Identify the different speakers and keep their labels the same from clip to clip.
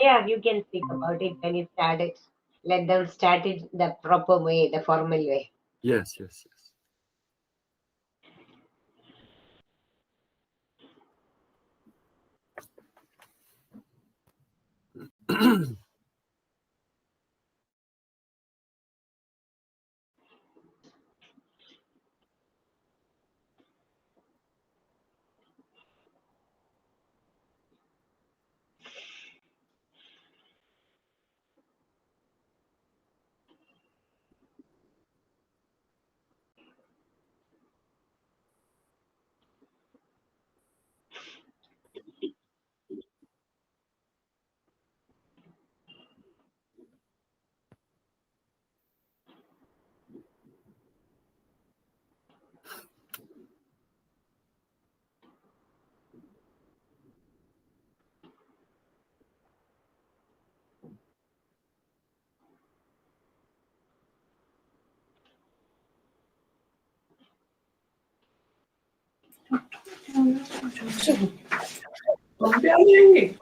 Speaker 1: Yeah, you can speak about it when you start it. Let them start it the proper way, the formal way.
Speaker 2: Yes, yes, yes.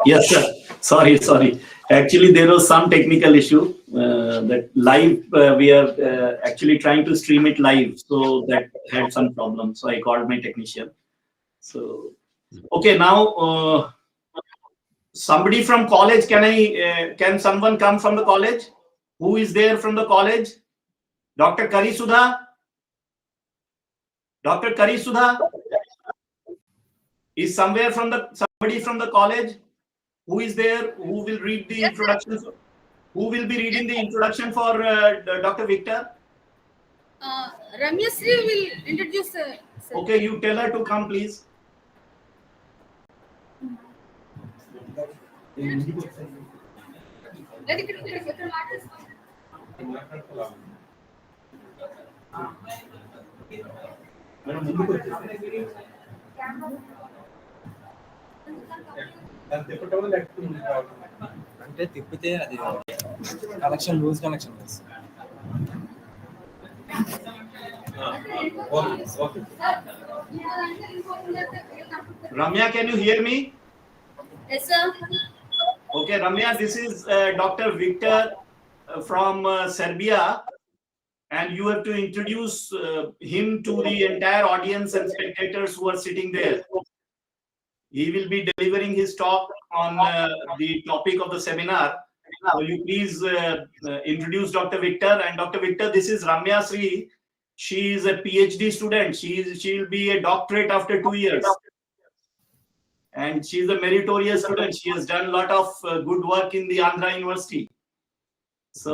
Speaker 3: Yes, sir. Sorry. Actually, there was some technical issue that live we are actually trying to stream it live, so that had some problem. So I called my technician. So okay, now somebody from college. Can someone come from the college? Who is there from the college? Dr. Karri Sudha. Dr. Karri Sudha is somebody from the college. Who is there? Who will read the introduction? Who will be reading the introduction for Dr. Viktor?
Speaker 4: Ramya Sri will introduce.
Speaker 3: Okay, you tell her to come, please.
Speaker 5: అంటే తిప్పితే అది connection loose connection
Speaker 3: Ramya, can you hear me?
Speaker 4: Yes, sir.
Speaker 3: Okay, Ramya, this is Dr. Viktor from Serbia, and you have to introduce him to the entire audience and spectators who are sitting there. He will be delivering his talk on the topic of the seminar. So you please introduce Dr. Viktor. And Dr. Viktor, this is Ramya Sri. She is a PhD student. She will be a doctorate after 2 years. And she is a meritorious student. She has done a lot of good work in the Andhra University. So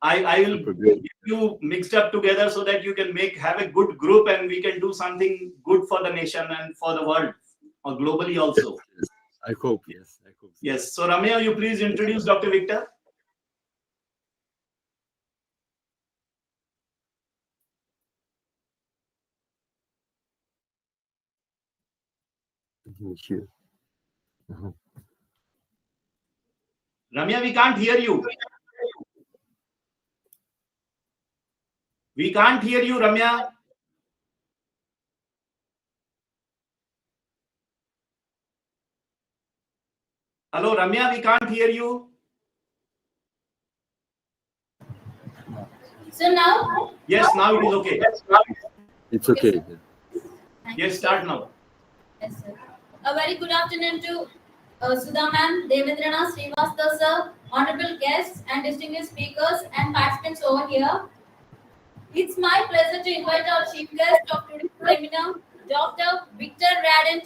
Speaker 3: I will get you mixed up together so that you can have a good group and we can do something good for the nation and for the world, or globally also.
Speaker 2: I hope, yes. I hope.
Speaker 3: Yes. So Ramya, you please introduce Dr. Viktor.
Speaker 2: Sure.
Speaker 3: Ramya, we can't hear you. We can't hear you, Ramya. Hello, Ramya, we can't hear you.
Speaker 4: So now?
Speaker 3: Yes, now it is okay.
Speaker 2: It's okay.
Speaker 3: Yes, start now.
Speaker 4: Yes, sir. A very good afternoon to Sudha ma'am, Devendrana, Srivastava sir, honorable guests and distinguished speakers and participants over here. It's my pleasure to invite our chief guest of today's seminar, Dr. Viktor Radun.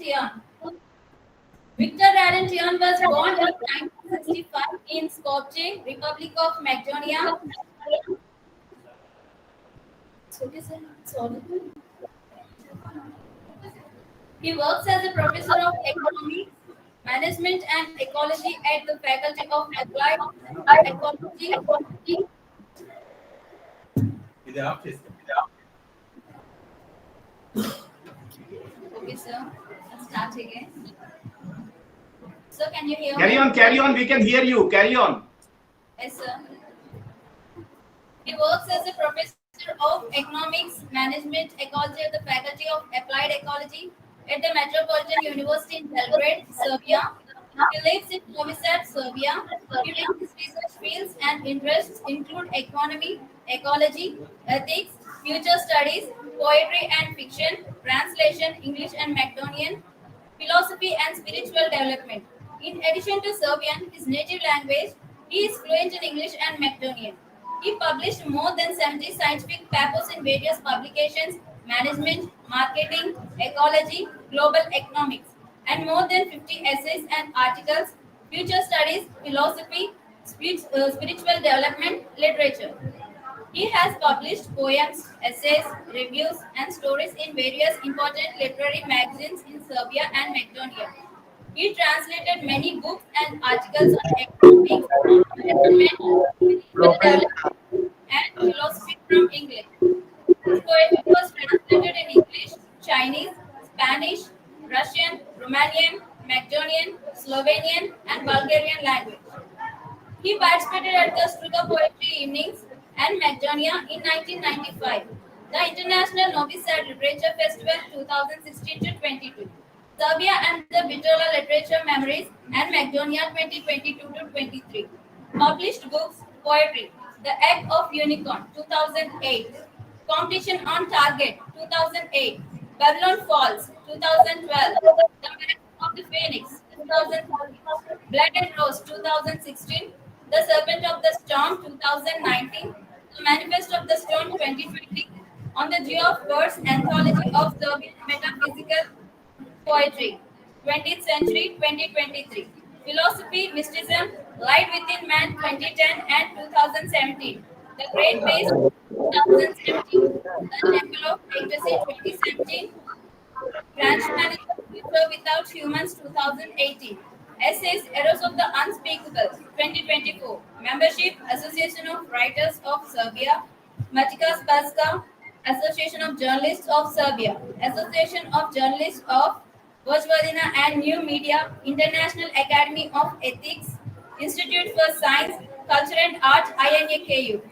Speaker 4: Viktor Radun was born in 1965 in Skopje, Republic of Macedonia. He works as a professor of economics, management and ecology at the Faculty of Applied Ecology. Okay, sir. Let's start again. Sir, can you hear me?
Speaker 3: Carry on. We can hear you. Carry on.
Speaker 4: Yes, sir. He works as a professor of economics, management, ecology at the Faculty of Applied Ecology at the Metropolitan University in Belgrade, Serbia. He lives in Novi Sad, Serbia. His research fields and interests include economy, ecology, ethics, future studies, poetry and fiction, translation, English and Macedonian, philosophy and spiritual development. In addition to Serbian, his native language, he is fluent in English and Macedonian. He published more than 70 scientific papers in various publications, management, marketing, ecology, global economics, and more than 50 essays and articles, future studies, philosophy, spiritual development, literature. He has published poems, essays, reviews, and stories in various important literary magazines in Serbia and Macedonia. He translated many books and articles on economics, management, spiritual development, and philosophy from English. His poetry was translated in English, Chinese, Spanish, Russian, Romanian, Macedonian, Slovenian, and Bulgarian language. He participated at the Sudha Poetry Evenings and Macedonia in 1995, the International Novi Sad Literature Festival 2016 to 22, Serbia and the Bitola Literature Memories and Macedonia 2022 to 23. Published books, poetry, The Egg of Unicorn 2008, Competition on Target 2008, Babylon Falls 2012, The Marriage of the Phoenix 2014, Blood and Rose 2016, The Serpent of the Storm 2019, The Manifest of the Stone 2020, On the Geo of Birds Anthology of Serbian Metaphysical Poetry 20th Century 2023, Philosophy, Mysticism, Light Within Man 2010 and 2017, The Great Base 2017, The Temple of Ecstasy 2017, Transhumanism, Future Without Humans 2018. Essays, Eros of the Unspeakable 2024. Membership, Association of Writers of Serbia. Matica Spazka, Association of Journalists of Serbia. Association of Journalists of Vojvodina and New Media. International Academy of Ethics. Institute for Science, Culture and Art, INAKU.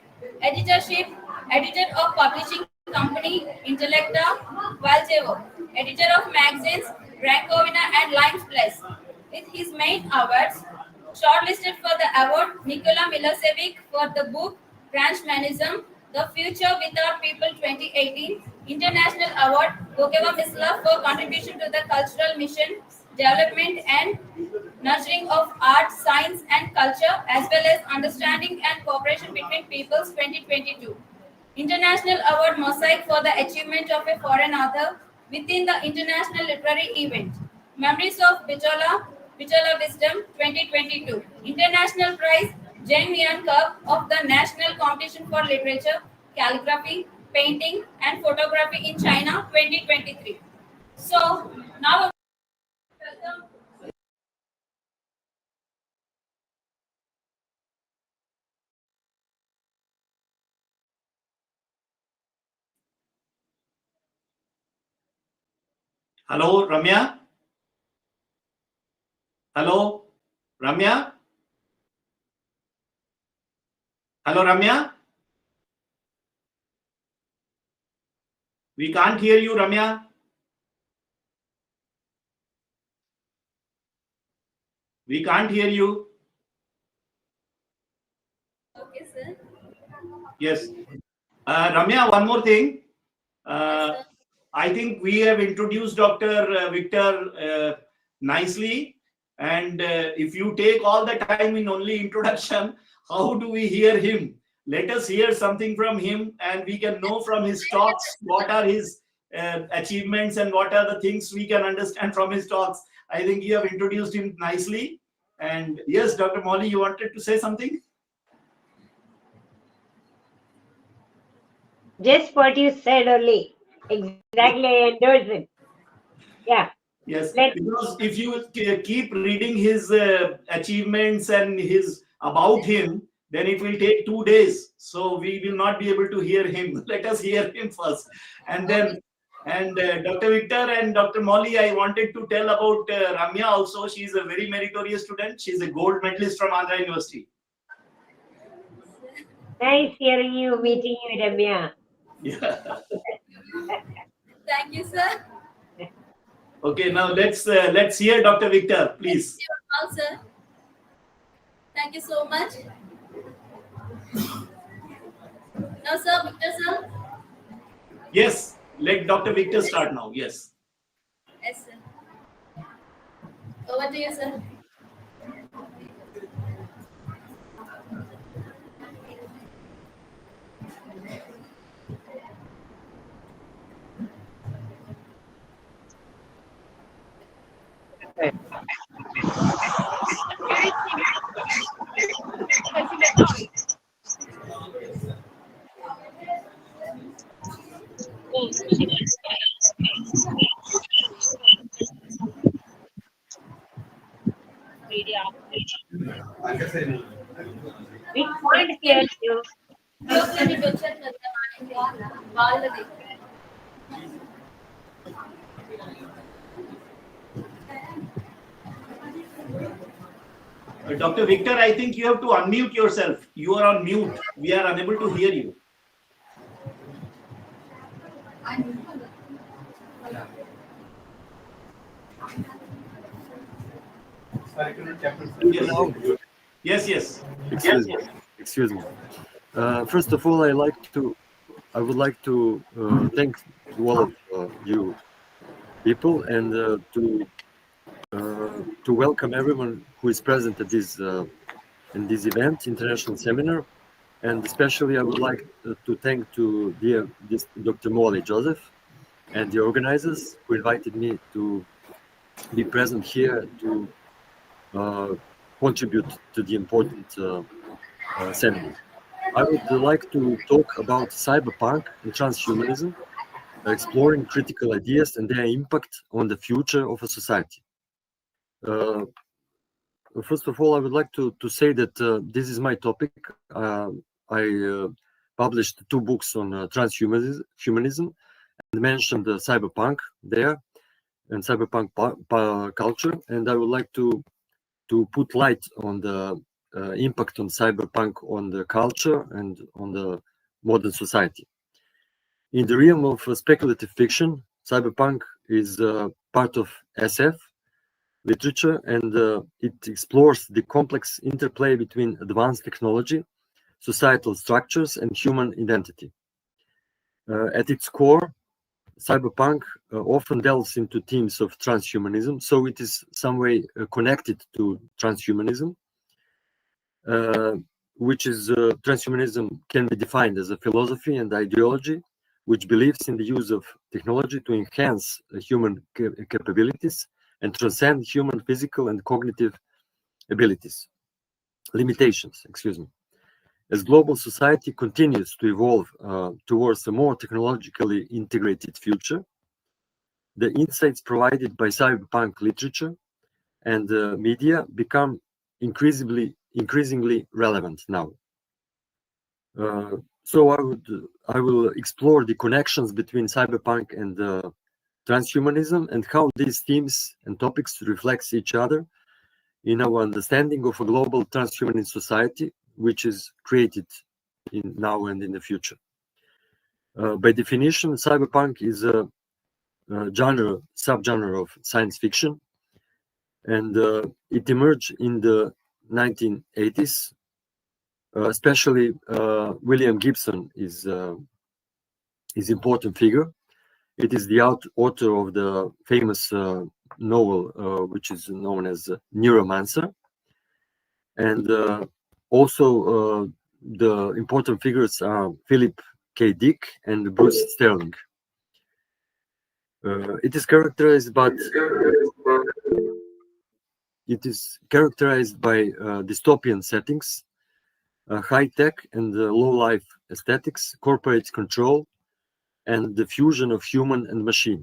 Speaker 4: Editorship, Editor of Publishing Company, Intellecta, Valjevo. Editor of magazines, Rankovina and Limes Press. With his main awards, shortlisted for the award, Nikola Milosevic for the book Transhumanism, The Future Without People 2018, International Award, Bogeva Misla for contribution to the cultural mission, development and nurturing of art, science and culture, as well as understanding and cooperation between peoples 2022. International Award Mosaic for the achievement of a foreign author within the International Literary Event. Memories of Bitola, Bitola Wisdom 2022. International Prize Jane Mian Cup of the National Competition for Literature, Calligraphy, Painting and Photography in China 2023. So now welcome.
Speaker 3: Hello, Ramya. Hello, Ramya. Hello, Ramya. We can't hear you, Ramya. We can't hear you.
Speaker 4: Okay, sir.
Speaker 3: Yes. Ramya, one more thing.
Speaker 4: Yes, sir.
Speaker 3: I think we have introduced Dr. Victor nicely. And if you take all the time in only introduction, how do we hear him? Let us hear something from him and we can know from his talks what are his achievements and what are the things we can understand from his talks. I think you have introduced him nicely. And yes, Dr. Molly, you wanted to say something?
Speaker 1: Just what you said only. Exactly, I endorse it. Yeah.
Speaker 3: Yes,
Speaker 1: Let's
Speaker 3: because if you keep reading his achievements and his about him, then it will take 2 days. So we will not be able to hear him. Let us hear him first, and then Dr. Victor and Dr. Molly, I wanted to tell about Ramya also. She is a very meritorious student. She is a gold medalist from Andhra University.
Speaker 1: nice hearing you, meeting you, Ramya.
Speaker 3: Yeah.
Speaker 4: Thank you, sir.
Speaker 3: Okay, now let's hear Dr. Victor, please.
Speaker 4: Well, sir. Thank you so much. Now, sir, Victor, sir.
Speaker 3: Yes, let Dr. Victor start now. Yes.
Speaker 4: Yes, sir. Over to you, sir.
Speaker 1: We can't hear you.
Speaker 4: లోపలికి వచ్చారు వాళ్ళది
Speaker 3: Dr. Victor, I think you have to unmute yourself. You are on mute. We are unable to hear you. Yes, yes.
Speaker 2: Excuse me. First of all, I would like to thank all of you people and to welcome everyone who is present at this in this event, international seminar, and especially I would like to thank this Dr. Molly Joseph and the organizers who invited me to be present here to contribute to the important seminar. I would like to talk about cyberpunk and transhumanism, exploring critical ideas and their impact on the future of a society. First of all, I would like to say that this is my topic. I published 2 books on transhumanism and mentioned cyberpunk there and cyberpunk culture, and I would like to put light on the impact on cyberpunk on the culture and on the modern society. In the realm of speculative fiction, cyberpunk is part of SF literature, and it explores the complex interplay between advanced technology, societal structures, and human identity. At its core, cyberpunk often delves into themes of transhumanism, so it is some way connected to transhumanism, which is transhumanism can be defined as a philosophy and ideology which believes in the use of technology to enhance human capabilities and transcend human physical and cognitive limitations. As global society continues to evolve towards a more technologically integrated future, the insights provided by cyberpunk literature and media become increasingly relevant now. So I will explore the connections between cyberpunk and transhumanism and how these themes and topics reflect each other in our understanding of a global transhumanist society, which is created now and in the future. By definition, cyberpunk is a subgenre of science fiction, and it emerged in the 1980s. Especially William Gibson is important figure. It is the author of the famous novel, which is known as Neuromancer, and also the important figures are Philip K. Dick and Bruce Sterling. It is characterized by dystopian settings, high-tech and low-life aesthetics, corporate control, and the fusion of human and machine.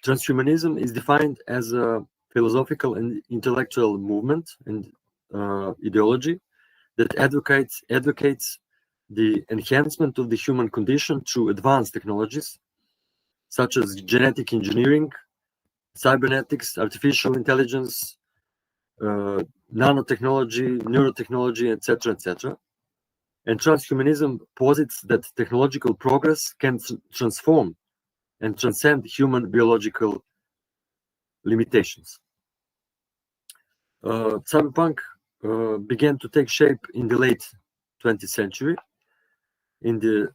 Speaker 2: Transhumanism is defined as a philosophical and intellectual movement and ideology that advocates the enhancement of the human condition through advanced technologies such as genetic engineering, cybernetics, artificial intelligence, nanotechnology, neurotechnology, etc., etc. And transhumanism posits that technological progress can transform and transcend human biological limitations. Cyberpunk began to take shape in the late 20th century, in the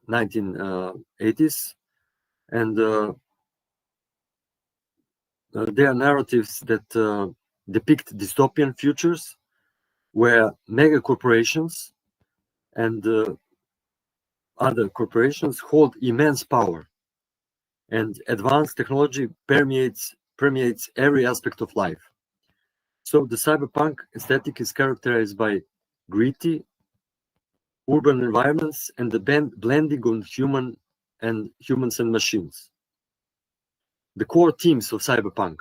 Speaker 2: 1980s, and there are narratives that depict dystopian futures where mega corporations and other corporations hold immense power, and advanced technology permeates every aspect of life. So the cyberpunk aesthetic is characterized by gritty urban environments and the blending of humans and machines. The core themes of cyberpunk.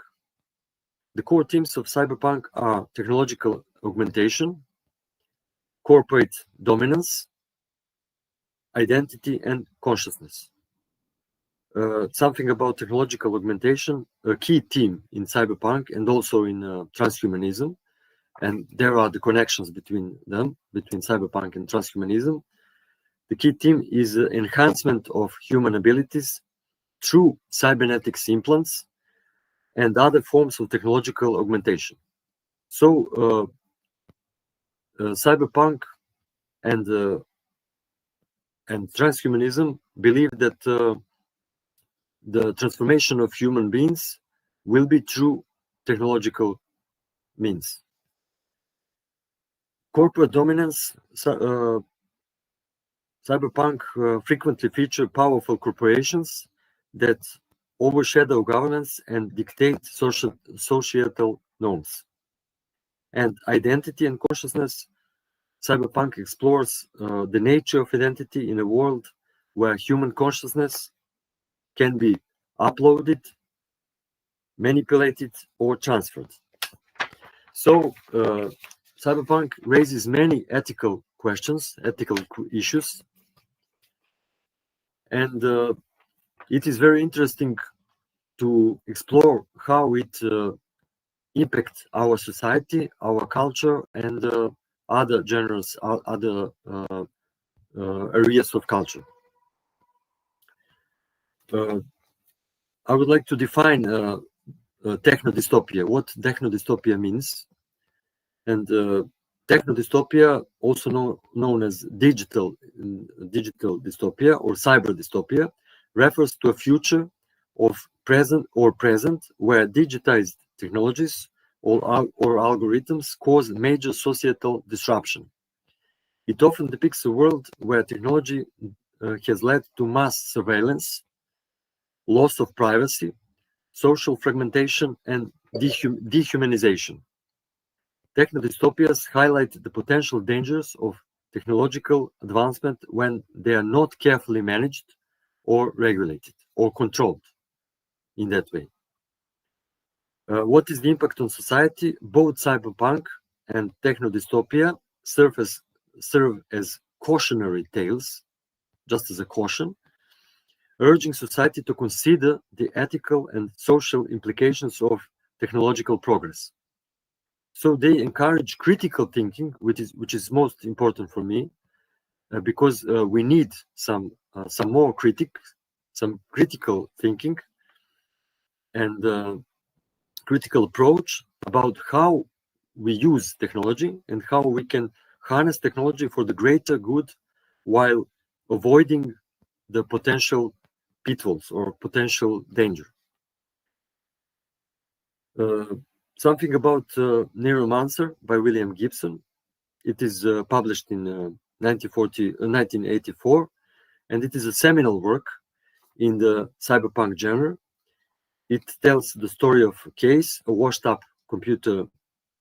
Speaker 2: The core themes of cyberpunk are technological augmentation, corporate dominance, identity, and consciousness. Something about technological augmentation, a key theme in cyberpunk and also in transhumanism, and there are the connections between them, between cyberpunk and transhumanism. The key theme is enhancement of human abilities through cybernetics implants and other forms of technological augmentation. So cyberpunk and transhumanism believe that the transformation of human beings will be through technological means. Corporate dominance. Cyberpunk frequently feature powerful corporations that overshadow governments and dictate societal norms. And identity and consciousness. Cyberpunk explores the nature of identity in a world where human consciousness can be uploaded, manipulated, or transferred. So cyberpunk raises many ethical questions, ethical issues, and it is very interesting to explore how it impacts our society, our culture, and other genres, other areas of culture. I would like to define techno-dystopia, what techno-dystopia means. And techno-dystopia, also known as digital dystopia or cyber dystopia, refers to a future of present where digitized technologies or algorithms cause major societal disruption. It often depicts a world where technology has led to mass surveillance, loss of privacy, social fragmentation, and dehumanization. Techno-dystopias highlight the potential dangers of technological advancement when they are not carefully managed or regulated or controlled in that way. What is the impact on society? Both cyberpunk and techno-dystopia serve as cautionary tales, just as a caution, urging society to consider the ethical and social implications of technological progress. So they encourage critical thinking, which is most important for me, because we need some more critical thinking and critical approach about how we use technology and how we can harness technology for the greater good while avoiding the potential pitfalls or potential danger. Something about Neuromancer by William Gibson. It is published in 1984, and it is a seminal work in the cyberpunk genre. It tells the story of Case, a washed-up computer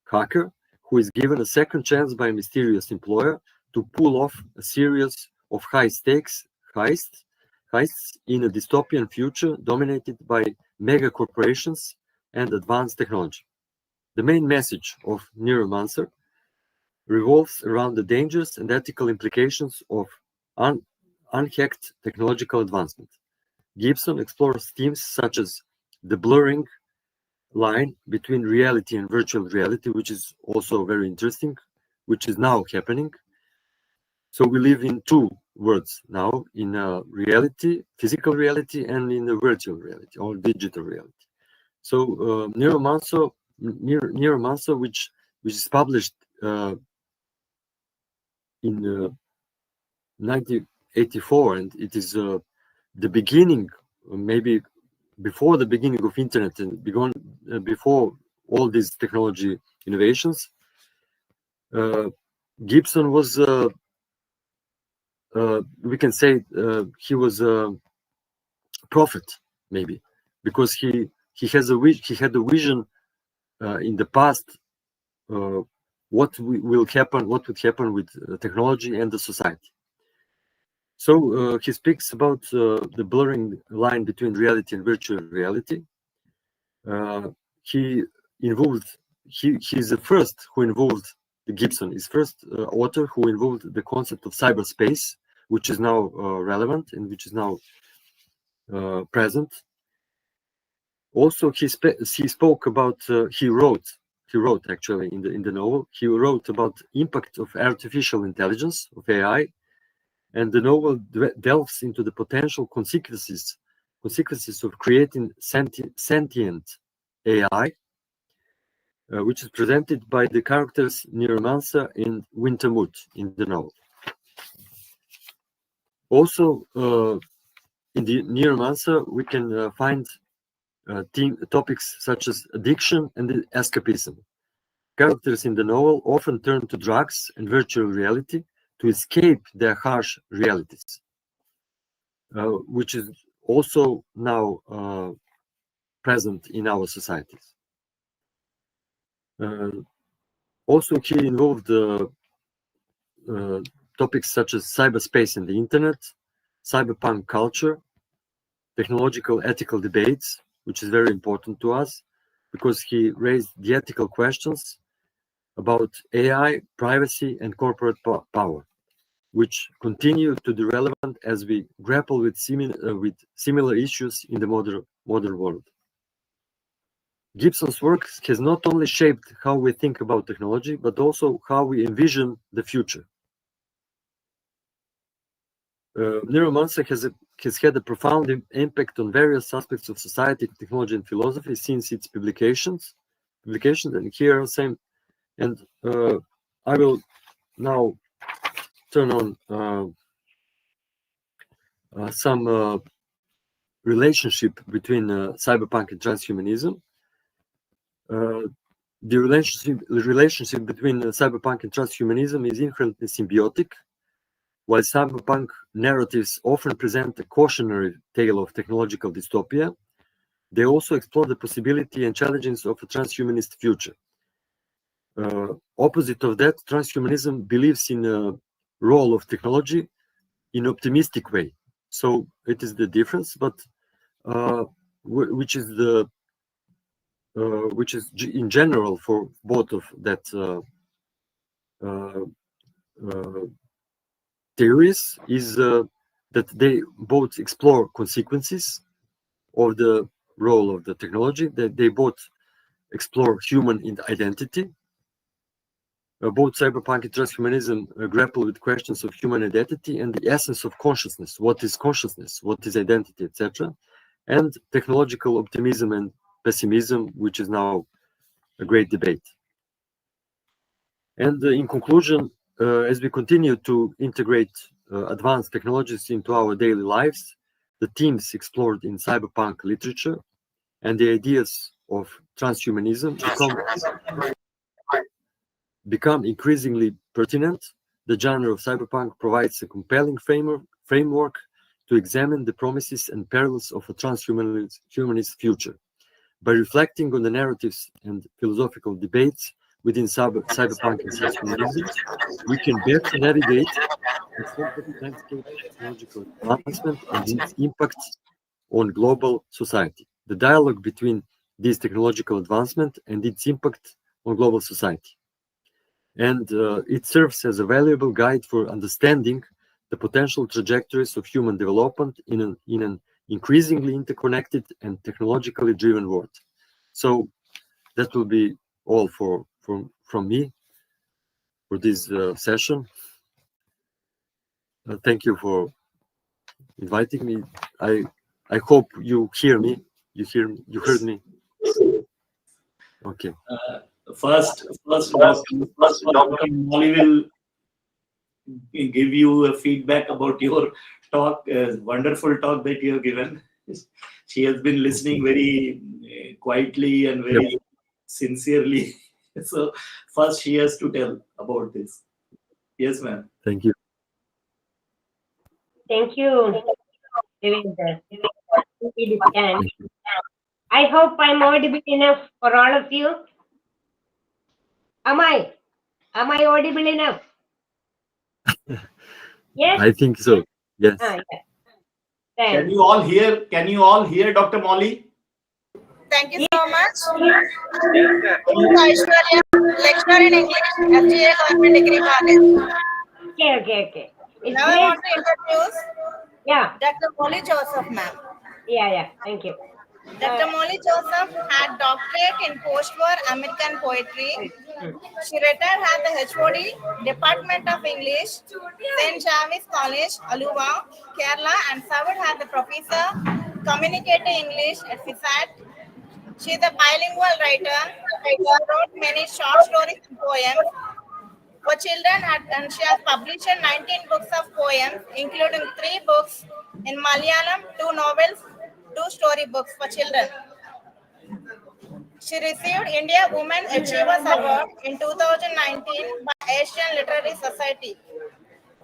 Speaker 2: hacker who is given a second chance by a mysterious employer to pull off a series of high-stakes heists in a dystopian future dominated by mega corporations and advanced technology. The main message of Neuromancer revolves around the dangers and ethical implications of unhacked technological advancement. Gibson explores themes such as the blurring line between reality and virtual reality, which is also very interesting, which is now happening. So we live in two worlds now, in reality, physical reality, and in the virtual reality or digital reality. So Neuromancer, which is published in 1984, and it is the beginning, maybe before the beginning of internet and before all these technology innovations. Gibson was, we can say, he was a prophet, maybe, because he had a vision in the past, what would happen with technology and the society. So he speaks about the blurring line between reality and virtual reality. He's the first who involved, Gibson is first author who involved the concept of cyberspace, which is now relevant and which is now present. Also, he spoke about, he wrote actually in the novel, he wrote about impact of artificial intelligence, of AI, and the novel delves into the potential consequences of creating sentient AI, which is presented by the characters Neuromancer and Wintermute in the novel. Also, in the Neuromancer, we can find topics such as addiction and escapism. Characters in the novel often turn to drugs and virtual reality to escape their harsh realities, which is also now present in our societies. Also, he involved topics such as cyberspace and the internet, cyberpunk culture, technological ethical debates, which is very important to us because he raised the ethical questions about AI, privacy, and corporate power, which continue to be relevant as we grapple with similar issues in the modern world. Gibson's work has not only shaped how we think about technology, but also how we envision the future. Neuromancer has had a profound impact on various aspects of society, technology, and philosophy since its publications, and here are some. And I will now turn on some relationship between cyberpunk and transhumanism. The relationship between cyberpunk and transhumanism is inherently symbiotic. While cyberpunk narratives often present a cautionary tale of technological dystopia, they also explore the possibility and challenges of a transhumanist future. Opposite of that, transhumanism believes in a role of technology in optimistic way. So it is the difference, but which is in general for both of that theories is that they both explore consequences of the role of the technology, that they both explore human identity. Both cyberpunk and transhumanism grapple with questions of human identity and the essence of consciousness. What is consciousness? What is identity, etc.? And technological optimism and pessimism, which is now a great debate. And in conclusion, as we continue to integrate advanced technologies into our daily lives, the themes explored in cyberpunk literature and the ideas of transhumanism become increasingly pertinent. The genre of cyberpunk provides a compelling framework to examine the promises and perils of a transhumanist future. By reflecting on the narratives and philosophical debates within cyberpunk and transhumanism, we can better navigate the complex landscape of technological advancement and its impact on global society. The dialogue between this technological advancement and its impact on global society. And it serves as a valuable guide for understanding the potential trajectories of human development in an increasingly interconnected and technologically driven world. So that will be all from me for this session. Thank you for inviting me. I hope you hear me. You heard me. Okay.
Speaker 3: First, Dr. Molly will give you a feedback about your talk, wonderful talk that you have given. She has been listening very quietly and very sincerely. So first she has to tell about this. Yes, ma'am.
Speaker 2: Thank you.
Speaker 1: Thank you, Devendra. It can. I hope I'm audible enough for all of you. Am I? Am I audible enough? Yes?
Speaker 2: I think so. Yes.
Speaker 1: Yeah.
Speaker 3: Can
Speaker 1: Thanks.
Speaker 3: you all hear? Can you all hear Dr. Molly?
Speaker 6: Thank you so much. Aishwarya, lecturer in English, FGA Government Degree College.
Speaker 1: Okay. It's
Speaker 6: Now I
Speaker 1: great.
Speaker 6: want to introduce
Speaker 1: Yeah.
Speaker 6: Dr. Molly Joseph, ma'am.
Speaker 1: Yeah. Thank you.
Speaker 6: Dr. Molly Joseph had doctorate in post-war American poetry. She retired at the H.O.D, Department of English, St. James College, Aluva, Kerala, and served as the professor communicating English at FISAT. She is a bilingual writer. She wrote many short stories and poems for children, and she has published 19 books of poems, including 3 books in Malayalam, 2 novels, 2 storybooks for children. She received India Women Achievers Award in 2019 by Asian Literary Society.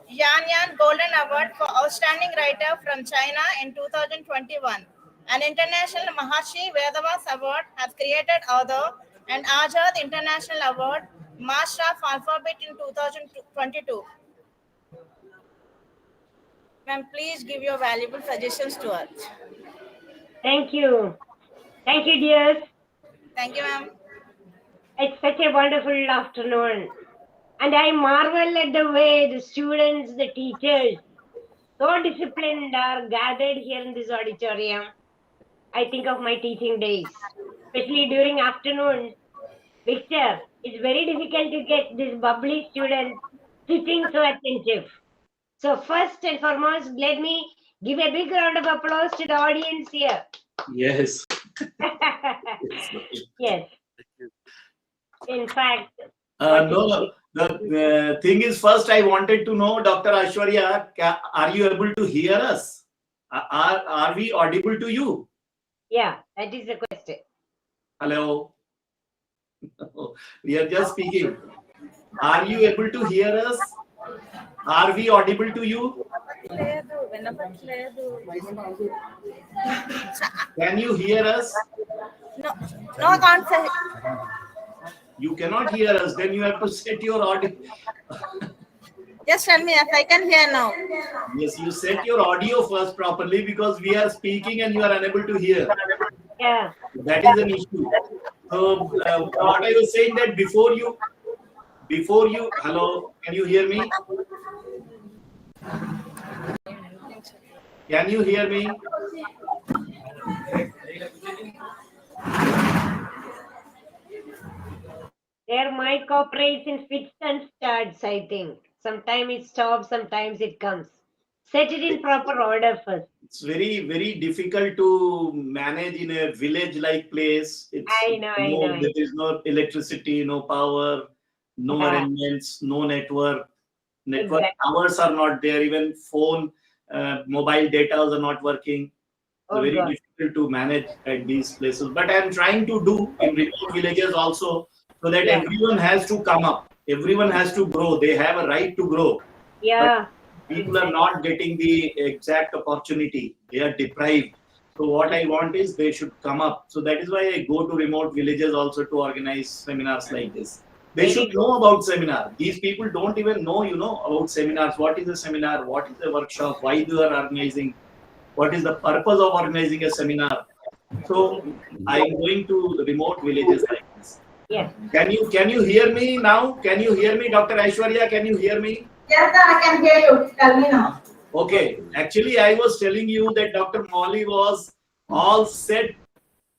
Speaker 6: Yan Golden Award for Outstanding Writer from China in 2021. An International Maharshi Vedavas Award has created author, and Azad International Award, Master of Alphabet in 2022. Ma'am, please give your valuable suggestions to us.
Speaker 1: Thank you. Thank you, dears.
Speaker 6: Thank you, ma'am.
Speaker 1: It's such a wonderful afternoon. And I marvel at the way the students, the teachers, so disciplined are gathered here in this auditorium. I think of my teaching days, especially during afternoon. Victor, it's very difficult to get this bubbly student sitting so attentive. So first and foremost, let me give a big round of applause to the audience here.
Speaker 3: Yes.
Speaker 1: Yes. In fact,
Speaker 3: No. The thing is, first I wanted to know, Dr. Aishwarya, are you able to hear us? Are we audible to you?
Speaker 1: yeah, that is the question.
Speaker 3: Hello. We are just speaking. Are you able to hear us? Are we audible to you? Can you hear us?
Speaker 6: No, I can't say.
Speaker 3: You cannot hear us. Then you have to set your audio.
Speaker 6: Just tell me if I can hear now.
Speaker 3: Yes, you set your audio first properly, because we are speaking and you are unable to hear.
Speaker 1: Yeah.
Speaker 3: That is an issue. So what I was saying, that before you, hello, can you hear me? Can you hear me?
Speaker 1: Their mic operates in fits and starts, I think. Sometimes it stops, sometimes it comes. Set it in proper order first.
Speaker 3: It's very, very difficult to manage in a village-like place.
Speaker 1: I know.
Speaker 3: There is no electricity, no power, no arrangements, no network. Network towers are not there. Even phone, mobile data are not working. It's very difficult to manage at these places. But I am trying to do in remote villages also, so that everyone has to come up. Everyone has to grow. They have a right to grow.
Speaker 1: Yeah.
Speaker 3: But people are not getting the exact opportunity. They are deprived. So what I want is they should come up. So that is why I go to remote villages also to organize seminars like this. They should know about seminar. These people don't even know, about seminars. What is a seminar? What is a workshop? Why they are organizing? What is the purpose of organizing a seminar? So I am going to remote villages like this.
Speaker 1: Yes.
Speaker 3: Can you hear me now? Can you hear me, Dr. Aishwarya? Can you hear me?
Speaker 6: Yes, sir, I can hear you. Tell me now.
Speaker 3: Okay. Actually, I was telling you that Dr. Molly was all set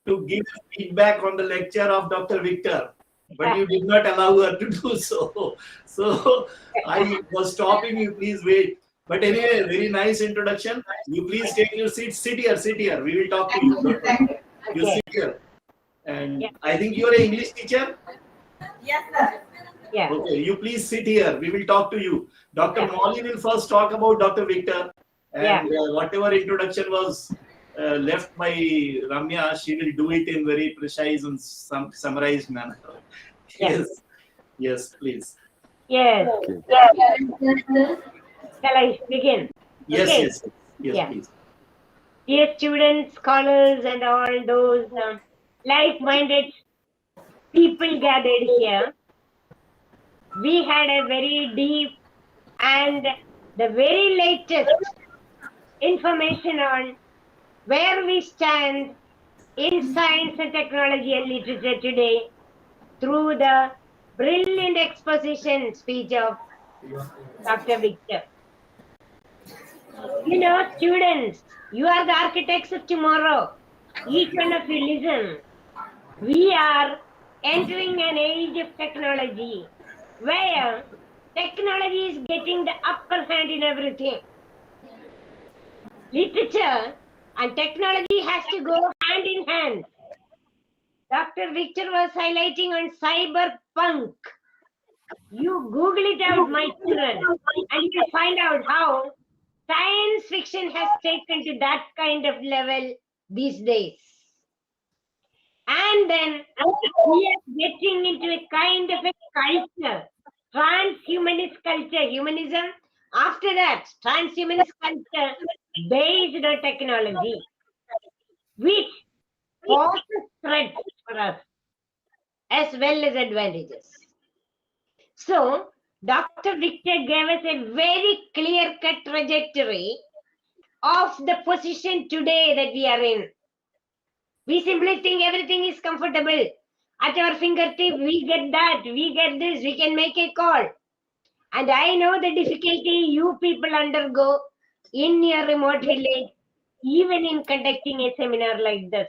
Speaker 3: to give feedback on the lecture of Dr. Victor, but you did not allow her to do so. So I was stopping you. Please wait. But anyway, very nice introduction. You please take your seat. Sit here, sit here. We will talk to you. Don't worry. You
Speaker 1: Okay.
Speaker 3: sit here. And
Speaker 1: Yeah.
Speaker 3: I think you are an English teacher.
Speaker 6: Yes, sir.
Speaker 1: Yeah.
Speaker 3: Okay, you please sit here. We will talk to you. Dr.
Speaker 1: Yeah.
Speaker 3: Molly will first talk about Dr. Victor. And whatever introduction was left by Ramya, she will do it in very precise and summarized manner.
Speaker 1: Yeah.
Speaker 3: Yes. Yes, please.
Speaker 1: Yes.
Speaker 2: Okay.
Speaker 1: Shall I begin?
Speaker 3: Yes,
Speaker 1: Okay.
Speaker 3: yes. Yes,
Speaker 1: Yeah.
Speaker 3: please.
Speaker 1: Dear students, scholars, and all those like-minded people gathered here, we had a very deep and the very latest information on where we stand in science and technology and literature today through the brilliant exposition speech of Dr. Victor. You know, students, you are the architects of tomorrow. Each one of you listen. We are entering an age of technology where technology is getting the upper hand in everything. Literature and technology has to go hand in hand. Dr. Victor was highlighting on cyberpunk. You Google it out, my children, and you find out how science fiction has taken to that kind of level these days. And then we are getting into a kind of a culture, transhumanist culture, humanism. After that, transhumanist culture based on technology, which poses threats for us as well as advantages. So, Dr. Victor gave us a very clear-cut trajectory of the position today that we are in. We simply think everything is comfortable. At our fingertip, we get that, we get this, we can make a call. And I know the difficulty you people undergo in your remote village, even in conducting a seminar like this.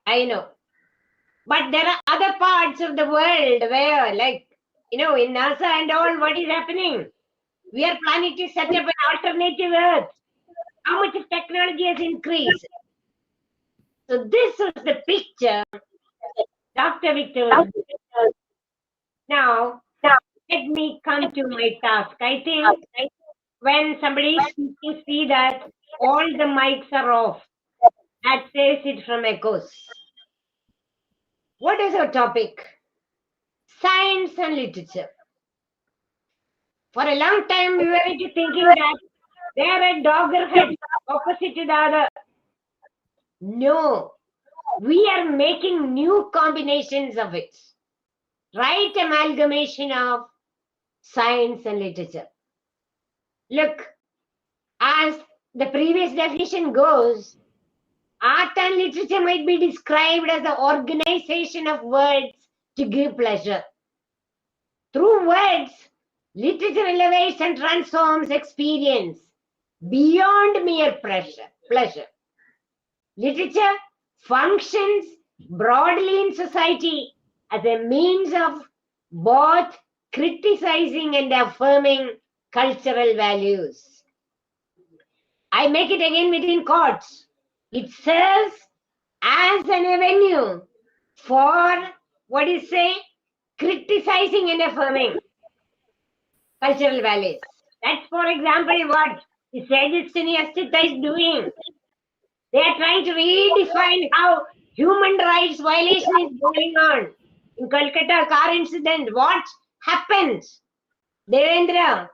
Speaker 1: I know. But there are other parts of the world where, like, you know, in NASA and all, what is happening? We are planning to set up an alternative Earth. How much of technology has increased? So this was the picture Dr. Victor was doing. Now, let me come to my task. I think when somebody is speaking, see that all the mics are off. That saves it from echoes. What is our topic? Science and literature. For a long time, we were into thinking that they are a doggerhead opposite to the other. No, we are making new combinations of it. Right amalgamation of science and literature. Look, as the previous definition goes, art and literature might be described as the organization of words to give pleasure. Through words, literature elevates and transforms experience beyond mere pleasure. Literature functions broadly in society as a means of both criticizing and affirming cultural values. I make it again within quotes. It serves as an avenue for, what is say, criticizing and affirming cultural values. That's, for example, what the Sages is doing. They are trying to redefine how human rights violation is going on. In Kolkata car incident, what happened? Devendra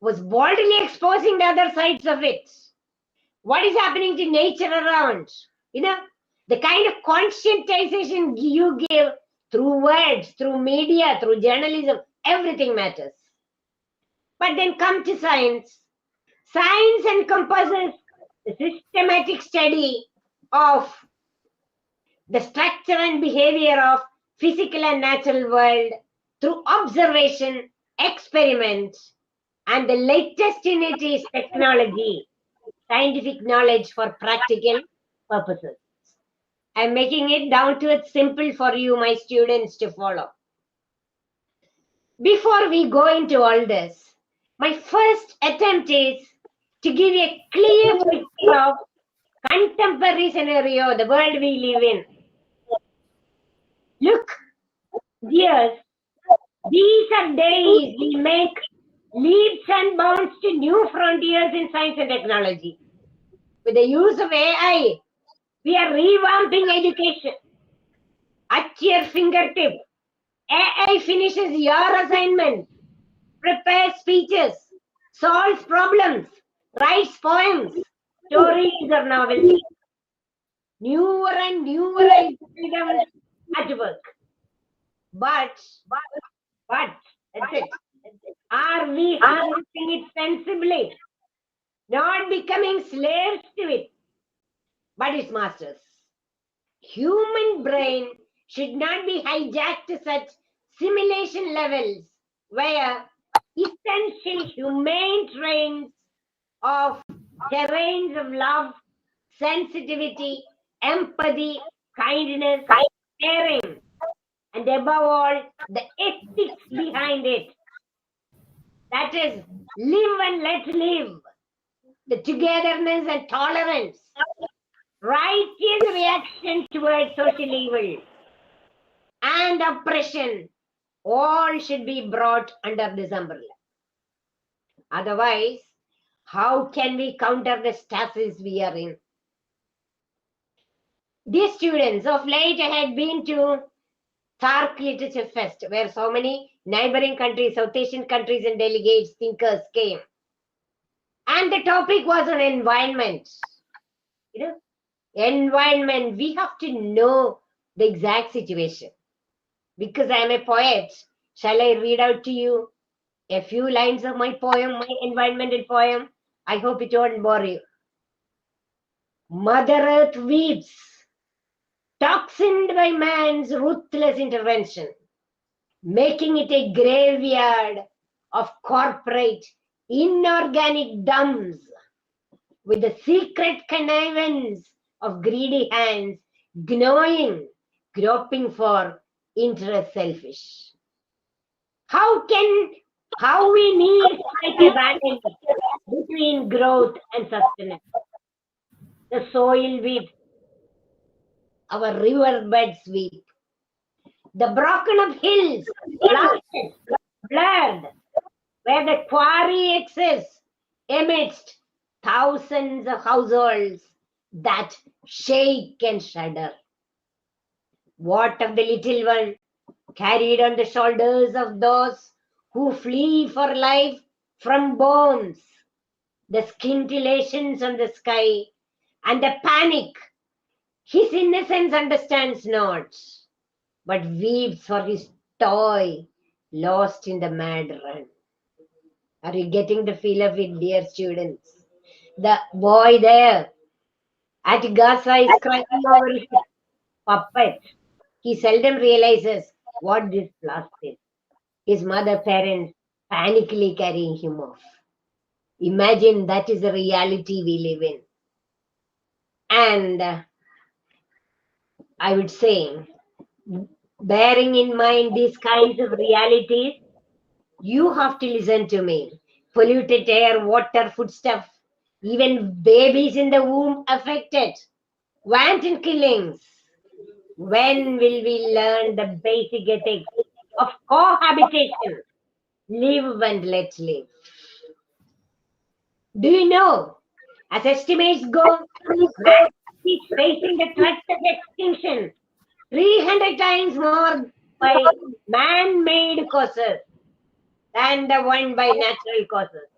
Speaker 1: was boldly exposing the other sides of it. What is happening to nature around? You know, the kind of conscientization you give through words, through media, through journalism, everything matters. But then come to science. Science encompasses the systematic study of the structure and behavior of physical and natural world through observation, experiment, and the latest in it is technology, scientific knowledge for practical purposes. I'm making it down to it simple for you, my students, to follow. Before we go into all this, My first attempt is to give a clear picture of contemporary scenario, the world we live in. Look, dears, these are days we make leaps and bounds to new frontiers in science and technology. With the use of AI, we are revamping education. At your fingertip, AI finishes your assignment, prepares speeches, solves problems, writes poems, stories or novels. Newer and newer algorithms at work. But, that's it. Are we harnessing it sensibly? Not becoming slaves to it, but its masters. Human brain should not be hijacked to such simulation levels where essential humane traits of terrains of love, sensitivity, empathy, kindness, caring, and above all, the ethics behind it. That is, live and let live, the togetherness and tolerance, righteous reaction towards social evil and oppression, all should be brought under this umbrella. Otherwise, how can we counter the stasis we are in? Dear students, of late I had been to Sark Literature Fest, where so many neighboring countries, South Asian countries and delegates, thinkers came. And the topic was on environment. You know, environment, we have to know the exact situation. Because I am a poet, shall I read out to you a few lines of my poem, my environmental poem? I hope it won't bore you. Mother Earth weeps, toxined by man's ruthless intervention, making it a graveyard of corporate inorganic dumps with the secret connivance of greedy hands gnawing, groping for interest selfish. How we need strike a balance between growth and sustenance. The soil weeps, our riverbeds weep. The broken up hills, blasted, blurred, where the quarry exists amidst thousands of households that shake and shudder. What of the little one carried on the shoulders of those who flee for life from bombs, the scintillations on the sky, and the panic his innocence understands not, but weeps for his toy lost in the mad run. Are you getting the feel of it, dear students? The boy there at Gaza is crying over his puppet. He seldom realizes what this blast is. His mother parents panically carrying him off. Imagine that is the reality we live in. And I would say, bearing in mind these kinds of realities, you have to listen to me. Polluted air, water, foodstuff, even babies in the womb affected. Wanton killings. When will we learn the basic ethics of cohabitation? Live and let live. Do you know, as estimates go, man is facing the threat of extinction 300 times more by man-made causes than the one by natural causes.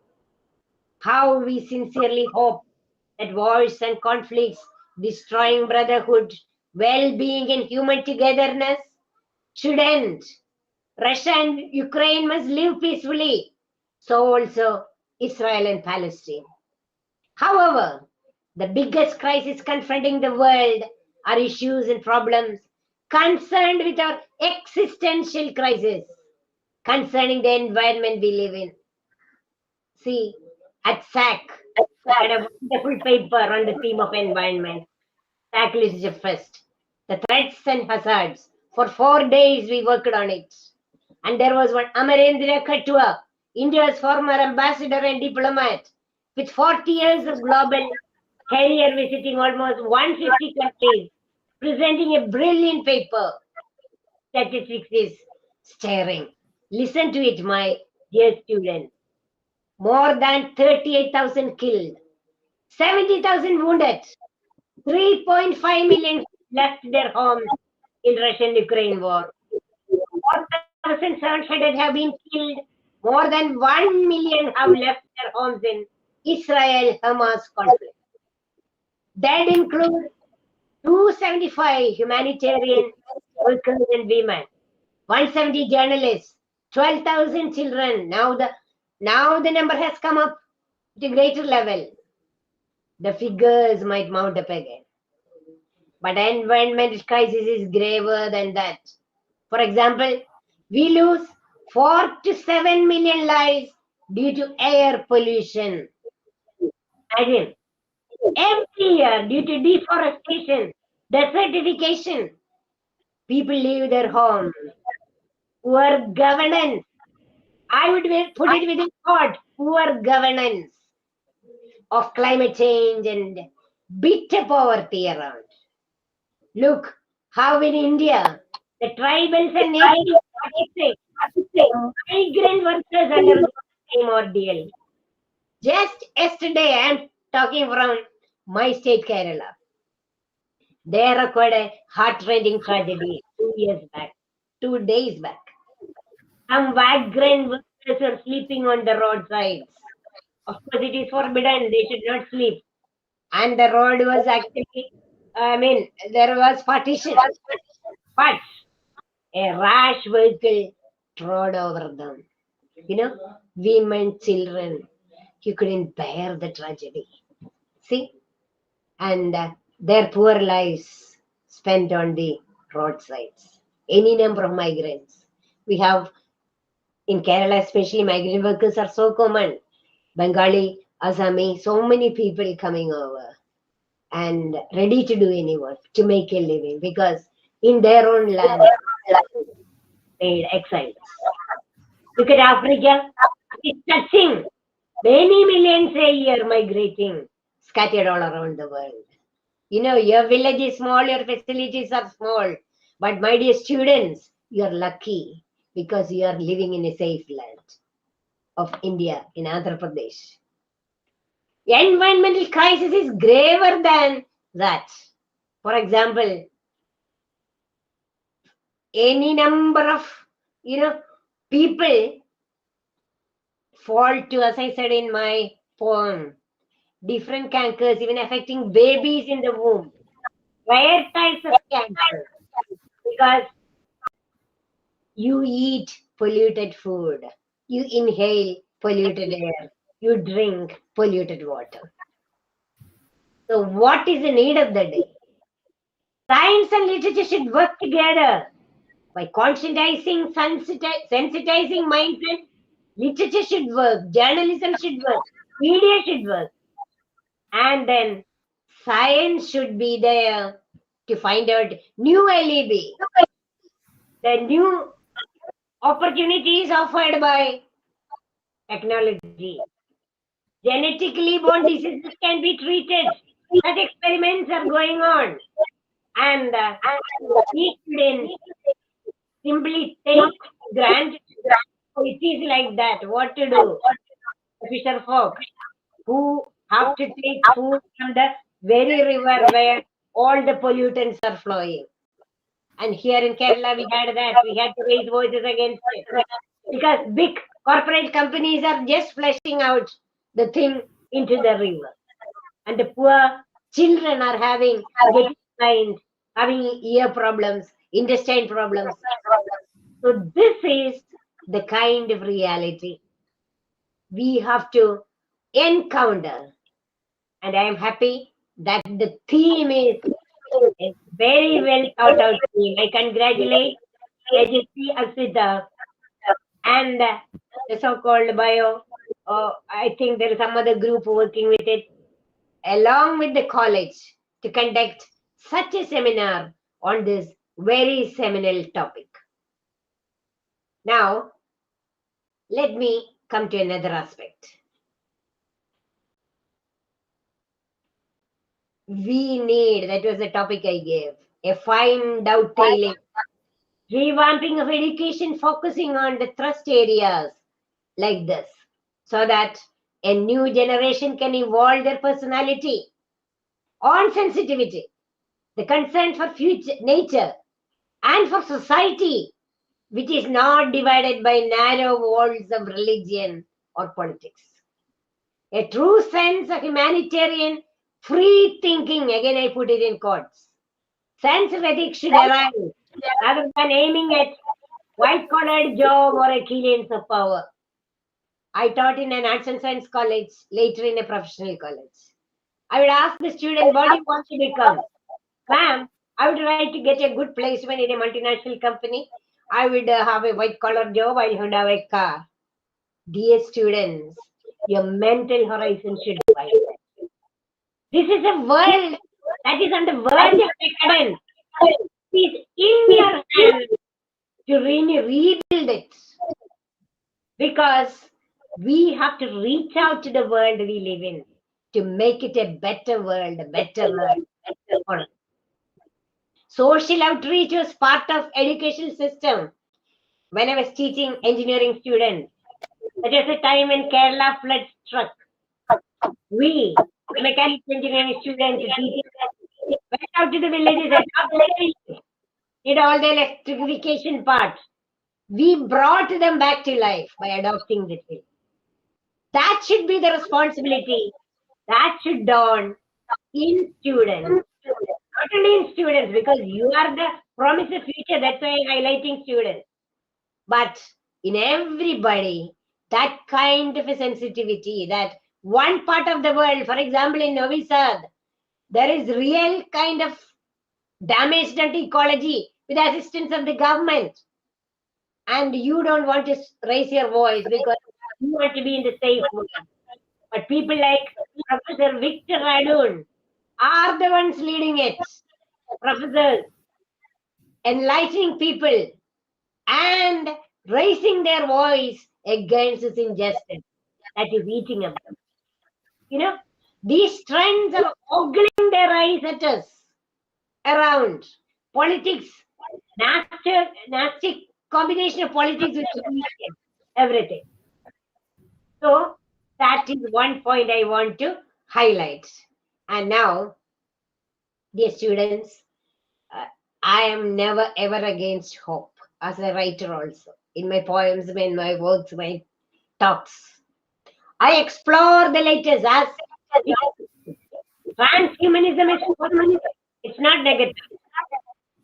Speaker 1: How we sincerely hope that wars and conflicts destroying brotherhood, well-being and human togetherness should end. Russia and Ukraine must live peacefully. So also Israel and Palestine. However, the biggest crisis confronting the world are issues and problems concerned with our existential crisis concerning the environment we live in. See, at SAC, I had a wonderful paper on the theme of environment. SAC Literature Fest. The threats and hazards. For 4 days we worked on it. And there was one Amarendra Katua India's former ambassador and diplomat, with 40 years of global career visiting almost 150 countries, presenting a brilliant paper. Statistics is staring. Listen to it, my dear students. More than 38,000 killed, 70,000 wounded, 3.5 million left their homes in Russian-Ukraine war. 4,700 have been killed. More than 1 million have left their homes in Israel-Hamas conflict. That includes 275 humanitarian workers and women, 170 journalists, 12,000 children. Now the number has come up to a greater level. The figures might mount up again. But environmental crisis is graver than that. For example, we lose 4 to 7 million lives due to air pollution. Again, every year due to deforestation, desertification, people leave their homes. Poor governance. I would put it within thought, poor governance of climate change and bitter poverty around. Look how in India, the tribals and native migrant workers undergo the same ordeal. Just yesterday, I am talking from my state, Kerala. There occurred a heart-rending tragedy 2 days back. Some migrant workers were sleeping on the roadsides. Of course, it is forbidden, they should not sleep. And the road was actually, there was partition. But a rash vehicle trod over them. Women, children, you couldn't bear the tragedy. See? And their poor lives spent on the roadsides. Any number of migrants. We have, in Kerala especially, migrant workers are so common. Bengali, Assami, so many people coming over and ready to do any work, to make a living, because in their own land, made exiles. Look at Africa, it's touching. Many millions a year migrating, scattered all around the world. Your village is small, your facilities are small. But my dear students, you are lucky because you are living in a safe land of India, in Andhra Pradesh. The environmental crisis is graver than that. For example, any number of, people fall to, as I said in my poem, different cancers, even affecting babies in the womb. Rare types of cancer, because you eat polluted food, you inhale polluted air, you drink polluted water. So what is the need of the day? Science and literature should work together by conscientizing, sensitizing mindset. Literature should work, journalism should work, media should work. And then science should be there to find out new LEB, the new opportunities offered by technology. Genetically born diseases can be treated. Such experiments are going on. And we shouldn't simply take granted. It is like that. What to do? The fisher folk who have to take food from the very river where all the pollutants are flowing. And here in Kerala, we had that. We had to raise voices against it. Because big corporate companies are just flushing out the thing into the river. And the poor children are having blind, having ear problems, intestine problems. So this is the kind of reality we have to encounter. And I am happy that the theme is a very well thought out theme. I congratulate agency Asita and the so-called bio. I think there is some other group working with it, along with the college, to conduct such a seminar on this very seminal topic. Now, let me come to another aspect. We need, that was the topic I gave, a fine dovetailing, revamping of education focusing on the thrust areas like this, so that a new generation can evolve their personality on sensitivity, the concern for future nature, and for society, which is not divided by narrow walls of religion or politics. A true sense of humanitarian free thinking, again I put it in quotes, sense of ethics should arise rather than aiming at white-collar job or a killians of power. I taught in an arts and science college, later in a professional college. I would ask the student, what do you want to become? Ma'am, I would like to get a good placement in a multinational company. I would have a white-collar job. I would have a car. Dear students, your mental horizon should widen. This is a world that is on the verge of decadence. It is in your hands to really rebuild it, because we have to reach out to the world we live in to make it a better world, a better world. Social outreach was part of education system when I was teaching engineering students. That was the time when Kerala flood struck. We, mechanical engineering students, teaching, went out to the villages and did all the electrification part. We brought them back to life by adopting this thing. That should be the responsibility that should dawn in students. Not only in students, because you are the promise of future, that's why I'm highlighting students. But in everybody, that kind of a sensitivity, that one part of the world, for example, in Novi Sad, there is real kind of damage done to ecology with the assistance of the government. And you don't want to raise your voice because you want to be in the safe world. But people like Professor Viktor Radun are the ones leading it. Professors, enlightening people and raising their voice against this injustice that is eating up them. You know, these trends are ogling their eyes at us around. Politics, nasty combination of politics with religion, everything. So that is one point I want to highlight. And now, dear students, I am never ever against hope as a writer also. In my poems, in my works, my talks. I explore the latest as transhumanism is humanism. It's not negative.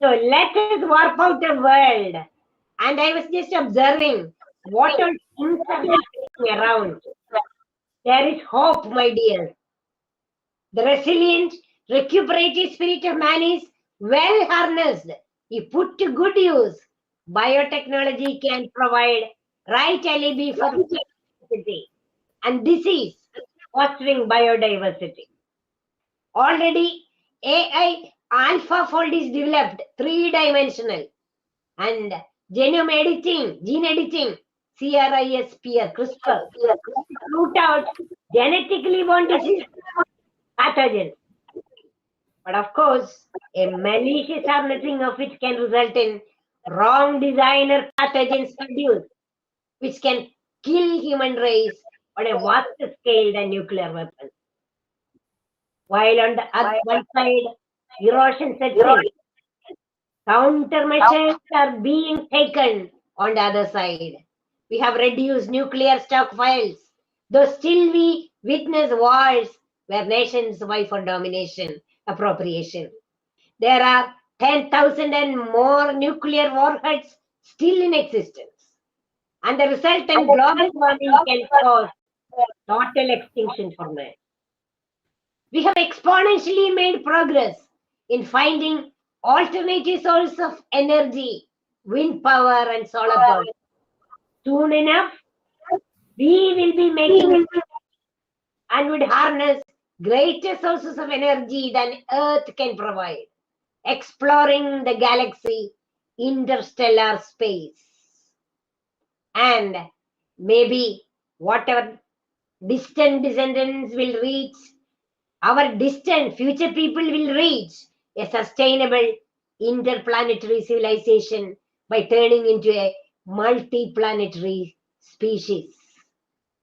Speaker 1: So let us warp out the world. And I was just observing what all things are happening around. There is hope, my dear. The resilient, recuperative spirit of man is well harnessed. If put to good use, biotechnology can provide right alibi for diversity and disease, fostering biodiversity. Already, AI AlphaFold is developed, 3-dimensional, and genome editing, gene editing, CRISPR, root out genetically born disease pathogens. But of course, a malicious harnessing of it can result in wrong designer pathogens produced, which can kill human race on a vaster scale than nuclear weapons. While on the one side, erosion sets in, countermeasures are being taken on the other side. We have reduced nuclear stockpiles, though still we witness wars where nations vie for domination, appropriation. There are 10,000 and more nuclear warheads still in existence. And the resultant global warming can cause total extinction for man. We have exponentially made progress in finding alternative sources of energy, wind power and solar power. Soon enough, we will be making and would harness greater sources of energy than Earth can provide, exploring the galaxy, interstellar space. And maybe what our distant descendants will reach, our distant future people will reach a sustainable interplanetary civilization by turning into a multi-planetary species.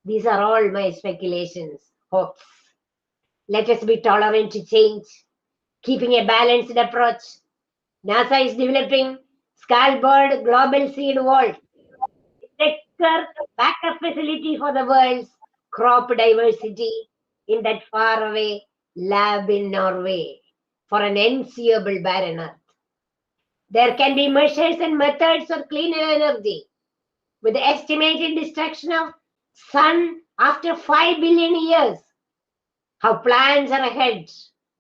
Speaker 1: These are all my speculations, hopes. Let us be tolerant to change, keeping a balanced approach. NASA is developing Scalbird Global Seed Vault, a sector backup facility for the world's crop diversity in that faraway lab in Norway for an unseeable barren earth. There can be measures and methods for cleaner energy, with the estimated destruction of sun after 5 billion years. How plans are ahead,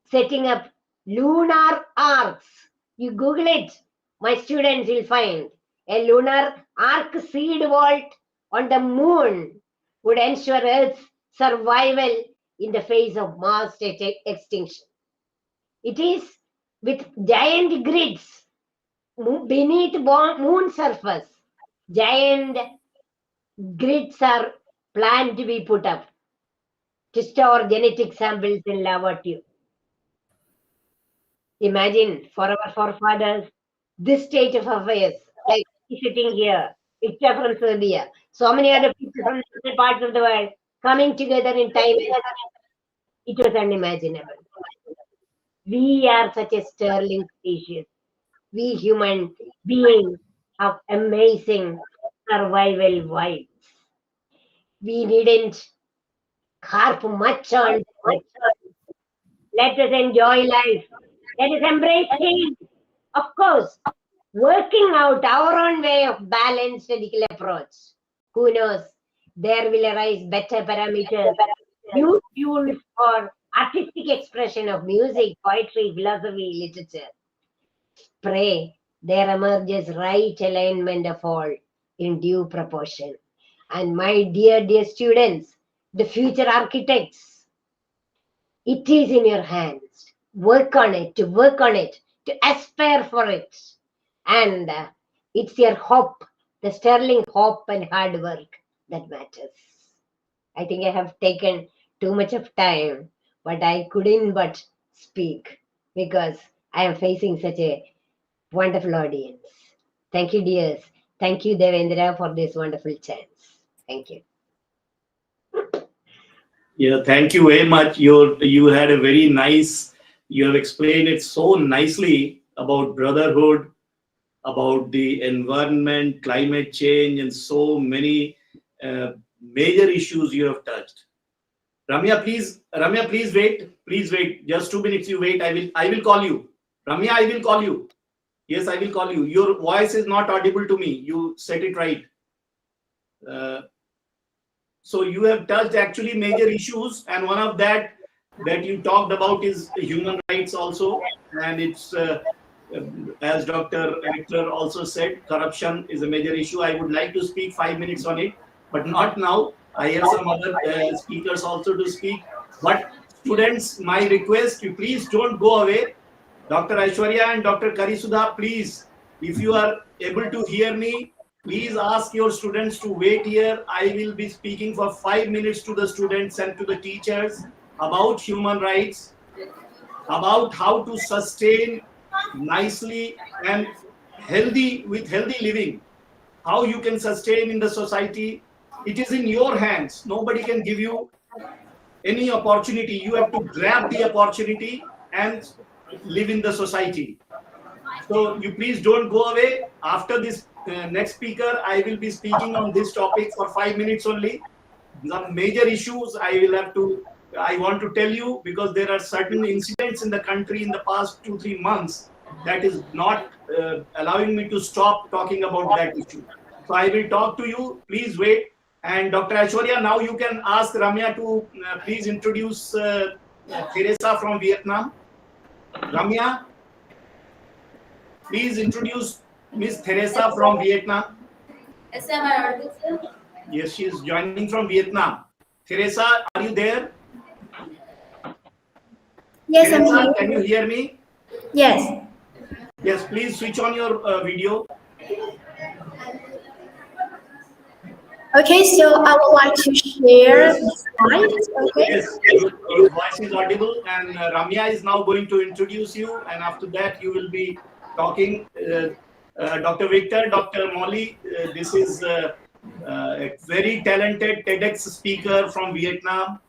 Speaker 1: setting up lunar arcs. You Google it, my students will find a lunar arc seed vault on the moon would ensure Earth's survival in the face of mass extinction. It is with giant grids beneath moon surface. Giant grids are planned to be put up to store genetic samples in lava tube. Imagine for our forefathers this state of affairs, like sitting here, picture from Serbia, so many other people from different parts of the world coming together in time. It was unimaginable. We are such a sterling species. We human beings have amazing survival vibes. We needn't harp much on it. Let us enjoy life. Let us embrace change. Of course, working out our own way of balanced medical approach. Who knows? There will arise better parameters, new tools for artistic expression of music, poetry, philosophy, literature. Pray there emerges right alignment of all in due proportion. And my dear students, the future architects, it is in your hands. Work on it, to aspire for it. And it's your hope, the sterling hope and hard work that matters. I think I have taken too much of time, but I couldn't but speak because I am facing such a wonderful audience. Thank you, dears. Thank you, Devendra, for this wonderful chance. Thank you.
Speaker 3: Yeah, thank you very much. You had a very nice, you have explained it so nicely about brotherhood, about the environment, climate change, and so many major issues you have touched. Ramya, please wait. Just 2 minutes. You wait. I will call you. Ramya, I will call you. Yes, I will call you. Your voice is not audible to me. You said it right. So you have touched actually major issues, and one of that you talked about is human rights also, and it's as Dr. Viktor also said, corruption is a major issue. I would like to speak 5 minutes on it, but not now. I have some other speakers also to speak. But students, my request, you please don't go away. Dr. Aishwarya and Dr. Karri Sudha, please, if you are able to hear me, please ask your students to wait here. I will be speaking for 5 minutes to the students and to the teachers about human rights, about how to sustain nicely and healthy living, how you can sustain in the society. It is in your hands. Nobody can give you any opportunity. You have to grab the opportunity and live in the society. So you please don't go away. After this next speaker, I will be speaking on this topic for 5 minutes only. Some major issues I want to tell you, because there are certain incidents in the country in the past 2-3 months that is not allowing me to stop talking about that issue. So I will talk to you. Please wait. And Dr. Aishwarya, now you can ask Ramya to please introduce Teresa from Vietnam. Ramya, please introduce Miss Teresa from Vietnam.
Speaker 4: Yes, am I audible, sir?
Speaker 3: Yes, she is joining from Vietnam. Teresa, are you there?
Speaker 7: Yes,
Speaker 3: Teresa,
Speaker 7: I'm here.
Speaker 3: can you hear me?
Speaker 7: Yes.
Speaker 3: Yes, please switch on your video.
Speaker 7: Okay, so I would like to share the slides. Okay.
Speaker 3: Yes, your voice is audible, and Ramya is now going to introduce you, and after that you will be talking. Dr. Victor, Dr. Molly, this is a very talented TEDx speaker from Vietnam.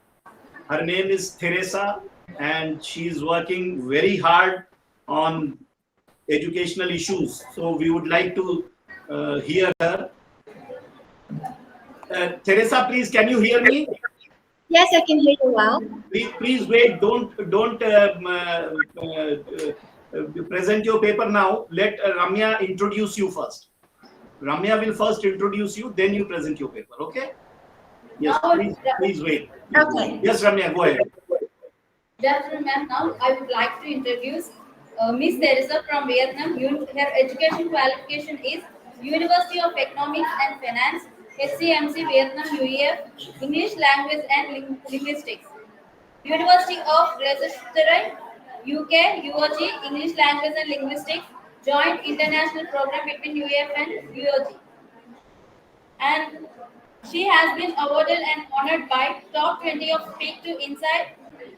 Speaker 3: Her name is Teresa, and she is working very hard on educational issues. So we would like to hear her. Teresa, please, can you hear me?
Speaker 7: Yes, I can hear you well.
Speaker 3: Please wait. Don't present your paper now. Let Ramya introduce you first. Ramya will first introduce you, then you present your paper. Okay? Yes. Please wait.
Speaker 7: Okay.
Speaker 3: Yes, Ramya, go ahead.
Speaker 4: Good afternoon, ma'am. Now I would like to introduce Miss Teresa from Vietnam. Her education qualification is University of Economics and Finance, HCMC Vietnam UEF, English Language and Linguistics. University of Leicester, UK, UOG, English Language and Linguistics, joint international program between UEF and UOG. And she has been awarded and honored by Top 20 of Speak to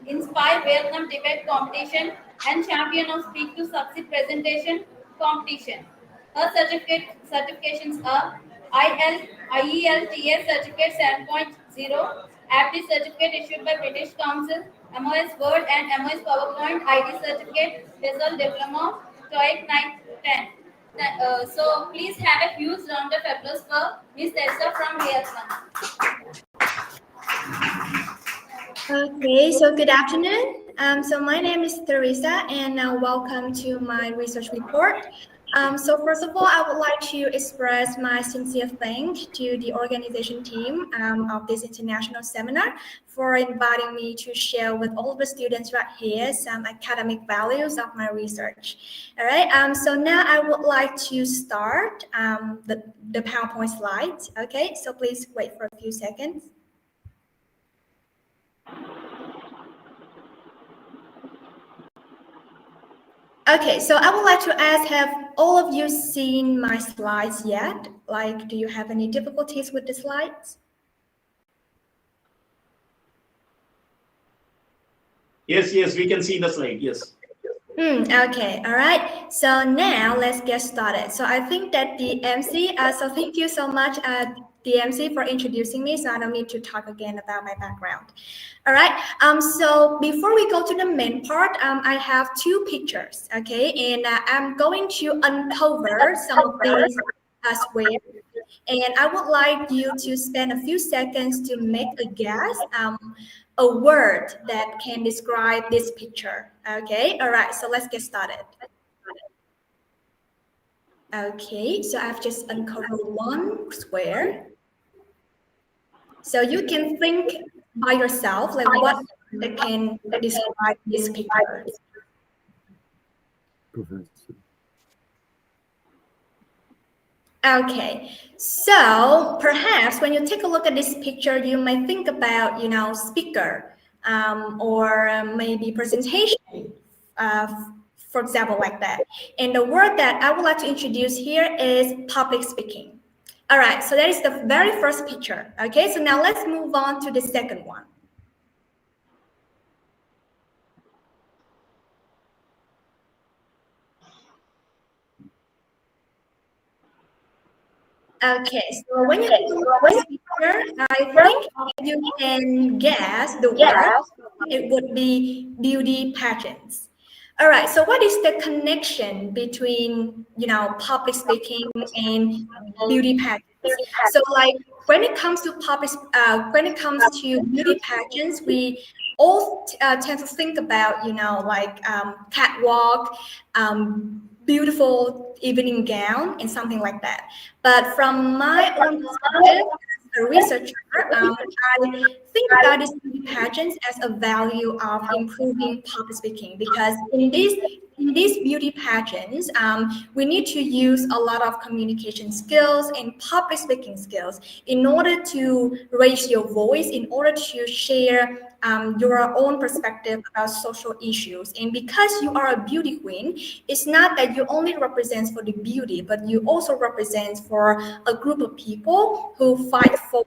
Speaker 4: Inspire Vietnam Debate Competition and Champion of Speak to Succeed Presentation Competition. Her certifications are IELTS Certificate 7.0, Aptitude Certificate issued by British Council, MOS Word and MOS PowerPoint, ID Certificate, Result Diploma, TOEIC 910. So please have a huge round of applause for Miss Teresa from Vietnam.
Speaker 7: Okay, so good afternoon. So my name is Teresa, and welcome to my research report. So first of all, I would like to express my sincere thanks to the organization team of this international seminar for inviting me to share with all the students right here some academic values of my research. All right, so now I would like to start the PowerPoint slides. Okay, so please wait for a few seconds. Okay, so I would like to ask, have all of you seen my slides yet? Like, do you have any difficulties with the slides?
Speaker 3: Yes, we can see the slide. Yes.
Speaker 7: Okay, all right. So now let's get started. So I think that the MC, so thank you so much, the MC, for introducing me. So I don't need to talk again about my background. All right. So before we go to the main part, I have two pictures. Okay, and I'm going to uncover some of these squares. And I would like you to spend a few seconds to make a guess, a word that can describe this picture. Okay, all right, so let's get started. Okay, so I've just uncovered one square. So you can think by yourself, like what that can describe this picture. Okay, so perhaps when you take a look at this picture, you may think about, speaker or maybe presentation, for example, like that. And the word that I would like to introduce here is public speaking. All right, so that is the very first picture. Okay, so now let's move on to the second one. Okay, so when you take a look at this picture, I think you can guess the word. It would be beauty pageants. All right, so what is the connection between, public speaking and beauty pageants? So like when it comes to beauty pageants, we all tend to think about, catwalk, beautiful evening gown and something like that. But from my own perspective, as a researcher, I think about these beauty pageants as a value of improving public speaking, because in these beauty pageants, we need to use a lot of communication skills and public speaking skills in order to raise your voice, in order to share your own perspective about social issues. And because you are a beauty queen, it's not that you only represent for the beauty, but you also represent for a group of people who fight for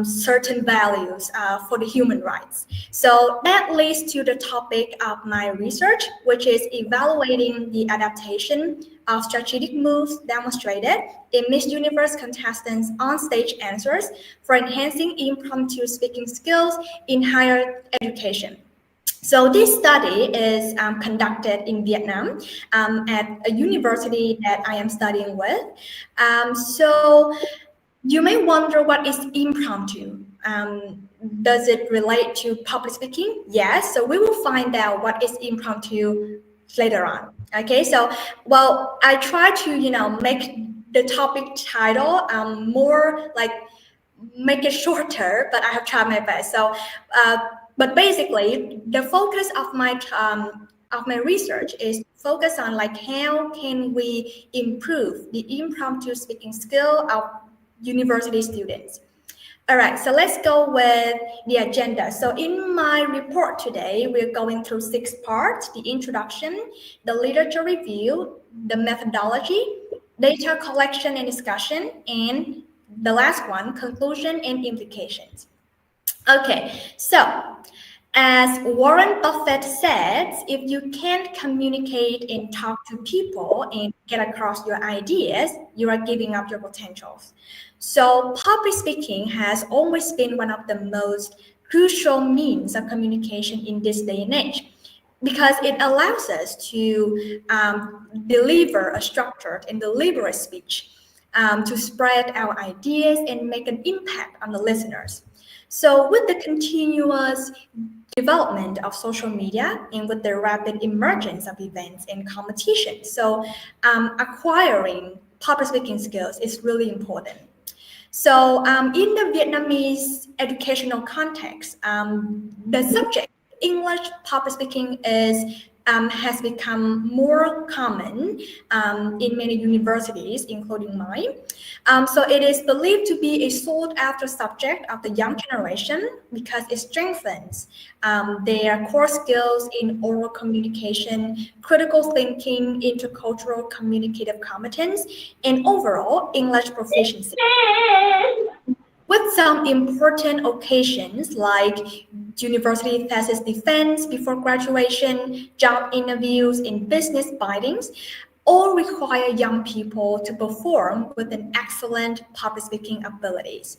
Speaker 7: certain values for the human rights. So that leads to the topic of my research, which is evaluating the adaptation of strategic moves demonstrated in Miss Universe contestants' on-stage answers for enhancing impromptu speaking skills in higher education. So this study is conducted in Vietnam at a university that I am studying with. So you may wonder, what is impromptu? Does it relate to public speaking? Yes, so we will find out what is impromptu later on. Okay, so well, I try to make the topic title more like make it shorter, but I have tried my best. So, but basically, the focus of my research is focus on like how can we improve the impromptu speaking skill of university students. All right, so let's go with the agenda. So in my report today, we're going through 6 parts: the introduction, the literature review, the methodology, data collection and discussion, and the last one, conclusion and implications. Okay, so as Warren Buffett says, if you can't communicate and talk to people and get across your ideas, you are giving up your potentials. So public speaking has always been one of the most crucial means of communication in this day and age, because it allows us to deliver a structured and deliberate speech, to spread our ideas and make an impact on the listeners. So with the continuous development of social media and with the rapid emergence of events and competition, so acquiring public speaking skills is really important. So in the Vietnamese educational context, the subject English public speaking has become more common in many universities, including mine. So it is believed to be a sought-after subject of the young generation because it strengthens their core skills in oral communication, critical thinking, intercultural communicative competence, and overall English proficiency. With some important occasions like university thesis defense before graduation, job interviews, and business bindings, all require young people to perform with an excellent public speaking abilities.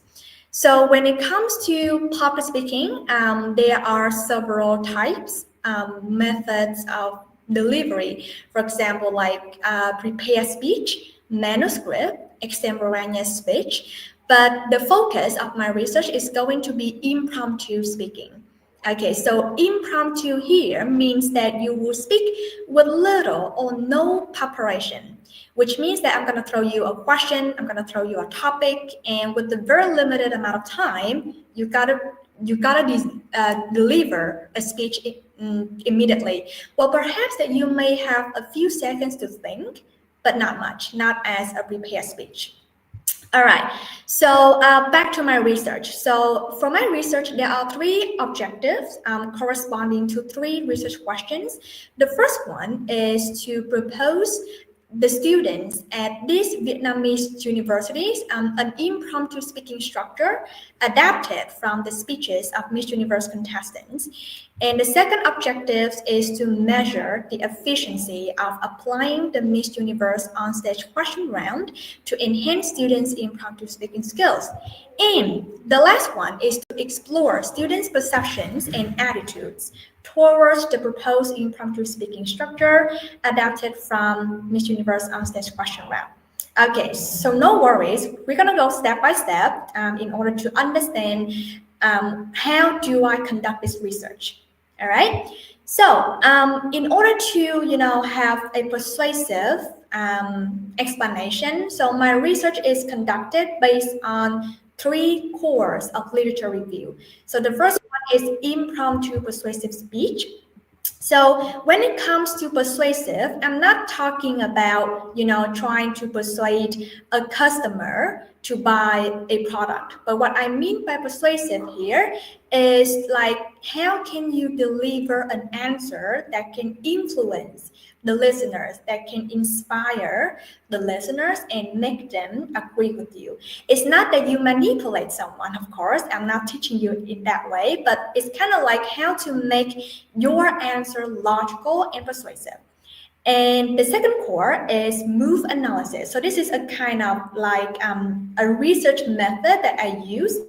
Speaker 7: So when it comes to public speaking, there are several types, methods of delivery. For example, like prepared speech, manuscript, extemporaneous speech. But the focus of my research is going to be impromptu speaking. Okay, so impromptu here means that you will speak with little or no preparation, which means that I'm going to throw you a question, I'm going to throw you a topic, and with the very limited amount of time, you gotta deliver a speech immediately. Well, perhaps that you may have a few seconds to think, but not much, not as a prepared speech. All right, so back to my research. So for my research, there are 3 objectives corresponding to 3 research questions. The first one is to propose the students at these Vietnamese universities an impromptu speaking structure adapted from the speeches of Miss Universe contestants. And the second objective is to measure the efficiency of applying the Miss Universe onstage question round to enhance students' impromptu speaking skills. And the last one is to explore students' perceptions and attitudes towards the proposed impromptu speaking structure adapted from Miss Universe onstage question round. Okay, so no worries. We're gonna go step by step in order to understand how do I conduct this research. All right. So in order to have a persuasive explanation, so my research is conducted based on 3 cores of literature review. So the first one is impromptu persuasive speech. So when it comes to persuasive, I'm not talking about, trying to persuade a customer to buy a product. But what I mean by persuasive here is like, how can you deliver an answer that can influence the listeners, that can inspire the listeners and make them agree with you? It's not that you manipulate someone, of course. I'm not teaching you in that way, but it's kind of like how to make your answer logical and persuasive. And the second core is move analysis. So this is a kind of like a research method that I use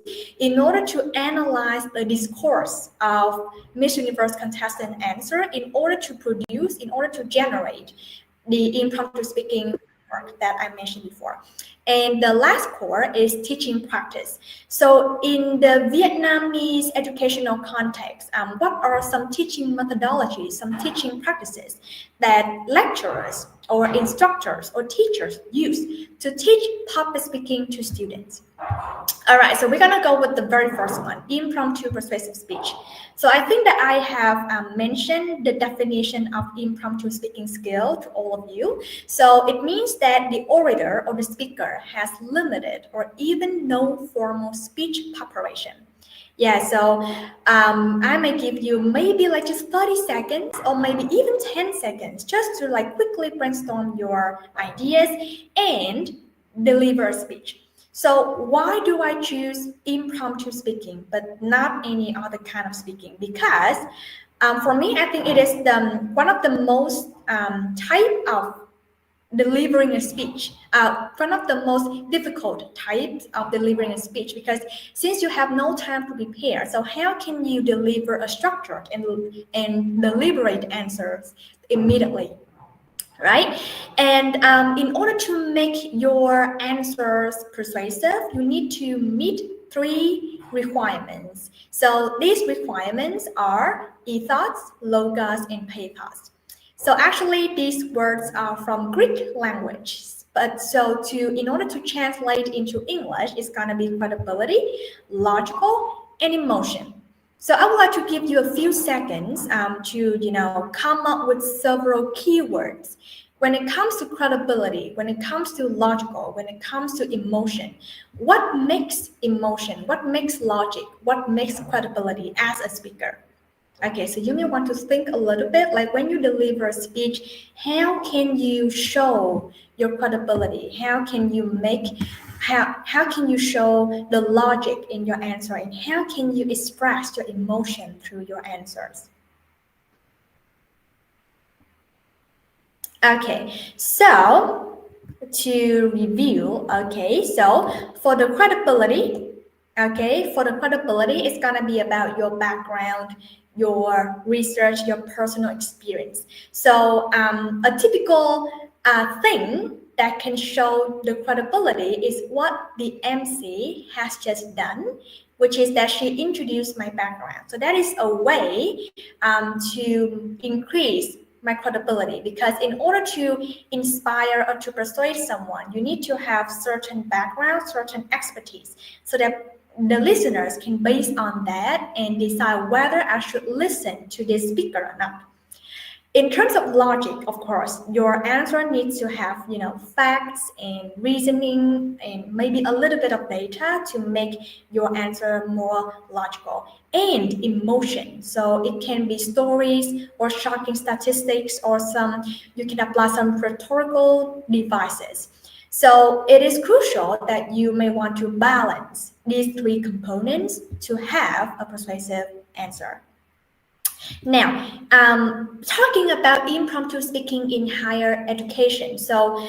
Speaker 7: in order to analyze the discourse of Miss Universe contestant answer in order to generate the impromptu speaking work that I mentioned before. And the last core is teaching practice. So in the Vietnamese educational context, what are some teaching methodologies, some teaching practices that lecturers or instructors or teachers use to teach public speaking to students? All right, so we're gonna go with the very first one, impromptu persuasive speech. So I think that I have mentioned the definition of impromptu speaking skill to all of you. So it means that the orator or the speaker has limited or even no formal speech preparation. Yeah, so I may give you maybe like just 30 seconds or maybe even 10 seconds just to like quickly brainstorm your ideas and deliver a speech. So why do I choose impromptu speaking, but not any other kind of speaking? Because for me, I think it is one of the most type of delivering a speech, one of the most difficult types of delivering a speech, because since you have no time to prepare, so how can you deliver a structured and deliberate answers immediately? Right? And in order to make your answers persuasive, you need to meet 3 requirements. So these requirements are ethos, logos, and pathos. So actually these words are from Greek language. But in order to translate into English, it's gonna be credibility, logical, and emotion. So I would like to give you a few seconds to come up with several keywords. When it comes to credibility, when it comes to logical, when it comes to emotion, what makes emotion, what makes logic, what makes credibility as a speaker? Okay, so you may want to think a little bit, like when you deliver a speech, how can you show your credibility? How can you show the logic in your answer, and how can you express your emotion through your answers? Okay, so to review, so for the credibility, it's gonna be about your background, your research, your personal experience. So a typical thing that can show the credibility is what the MC has just done, which is that she introduced my background. So that is a way to increase my credibility, because in order to inspire or to persuade someone, you need to have certain background, certain expertise, so that the listeners can base on that and decide whether I should listen to this speaker or not. In terms of logic, of course, your answer needs to have, facts and reasoning and maybe a little bit of data to make your answer more logical. And emotion. So it can be stories or shocking statistics, or you can apply some rhetorical devices. So it is crucial that you may want to balance these 3 components to have a persuasive answer. Now, talking about impromptu speaking in higher education. So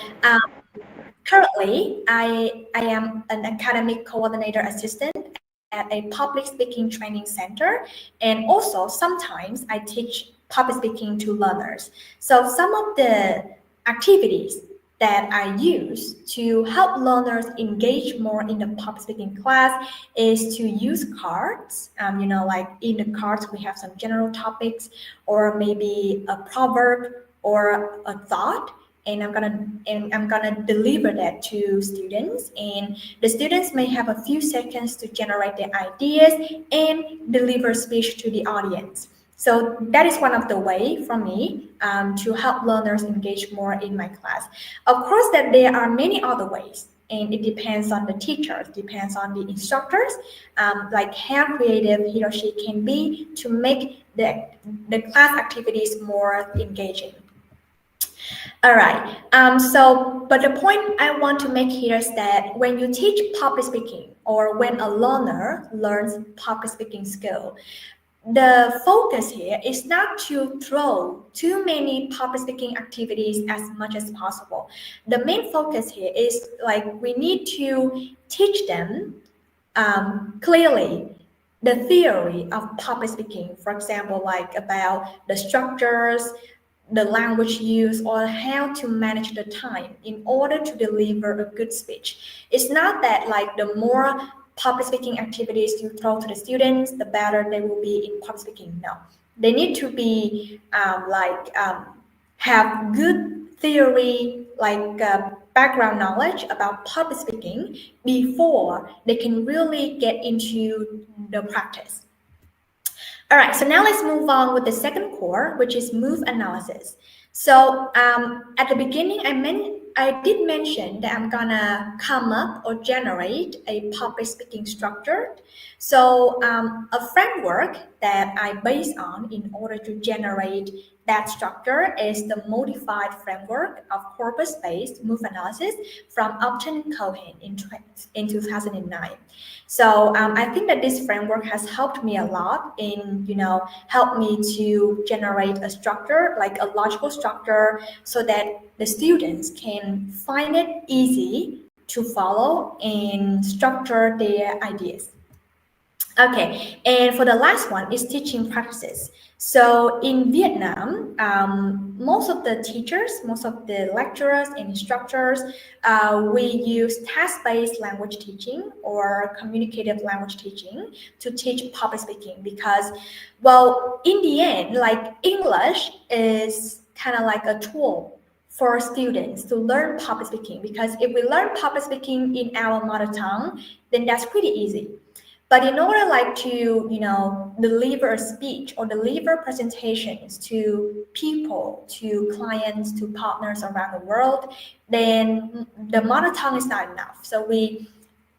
Speaker 7: currently, I am an academic coordinator assistant at a public speaking training center, and also sometimes I teach public speaking to learners. So some of the activities that I use to help learners engage more in the public speaking class is to use cards. Like in the cards we have some general topics, or maybe a proverb or a thought, and I'm gonna deliver that to students, and the students may have a few seconds to generate their ideas and deliver speech to the audience. So that is one of the way for me to help learners engage more in my class. Of course, that there are many other ways, and it depends on the teachers, depends on the instructors, like how creative he or she can be to make the class activities more engaging. All right. But the point I want to make here is that when you teach public speaking, or when a learner learns public speaking skill, the focus here is not to throw too many public speaking activities as much as possible. The main focus here is like we need to teach them clearly the theory of public speaking. For example, like about the structures, the language used, or how to manage the time in order to deliver a good speech. It's not that like the more public speaking activities you throw to the students, the better they will be in public speaking. No, they need to be have good theory, like background knowledge about public speaking before they can really get into the practice. All right, so now let's move on with the second core, which is move analysis. So at the beginning, I did mention that I'm gonna come up or generate a public speaking structure. So a framework that I base on in order to generate that structure is the modified framework of corpus-based move analysis from Upton and Cohen in 2009. So I think that this framework has helped me a lot in, help me to generate a structure, like a logical structure, so that the students can find it easy to follow and structure their ideas. Okay, and for the last one is teaching practices. So in Vietnam, most of the teachers, most of the lecturers and instructors, we use task-based language teaching or communicative language teaching to teach public speaking because, well, in the end, like English is kind of like a tool for students to learn public speaking, because if we learn public speaking in our mother tongue, then that's pretty easy. But in order to, deliver a speech or deliver presentations to people, to clients, to partners around the world, then the mother tongue is not enough. So we,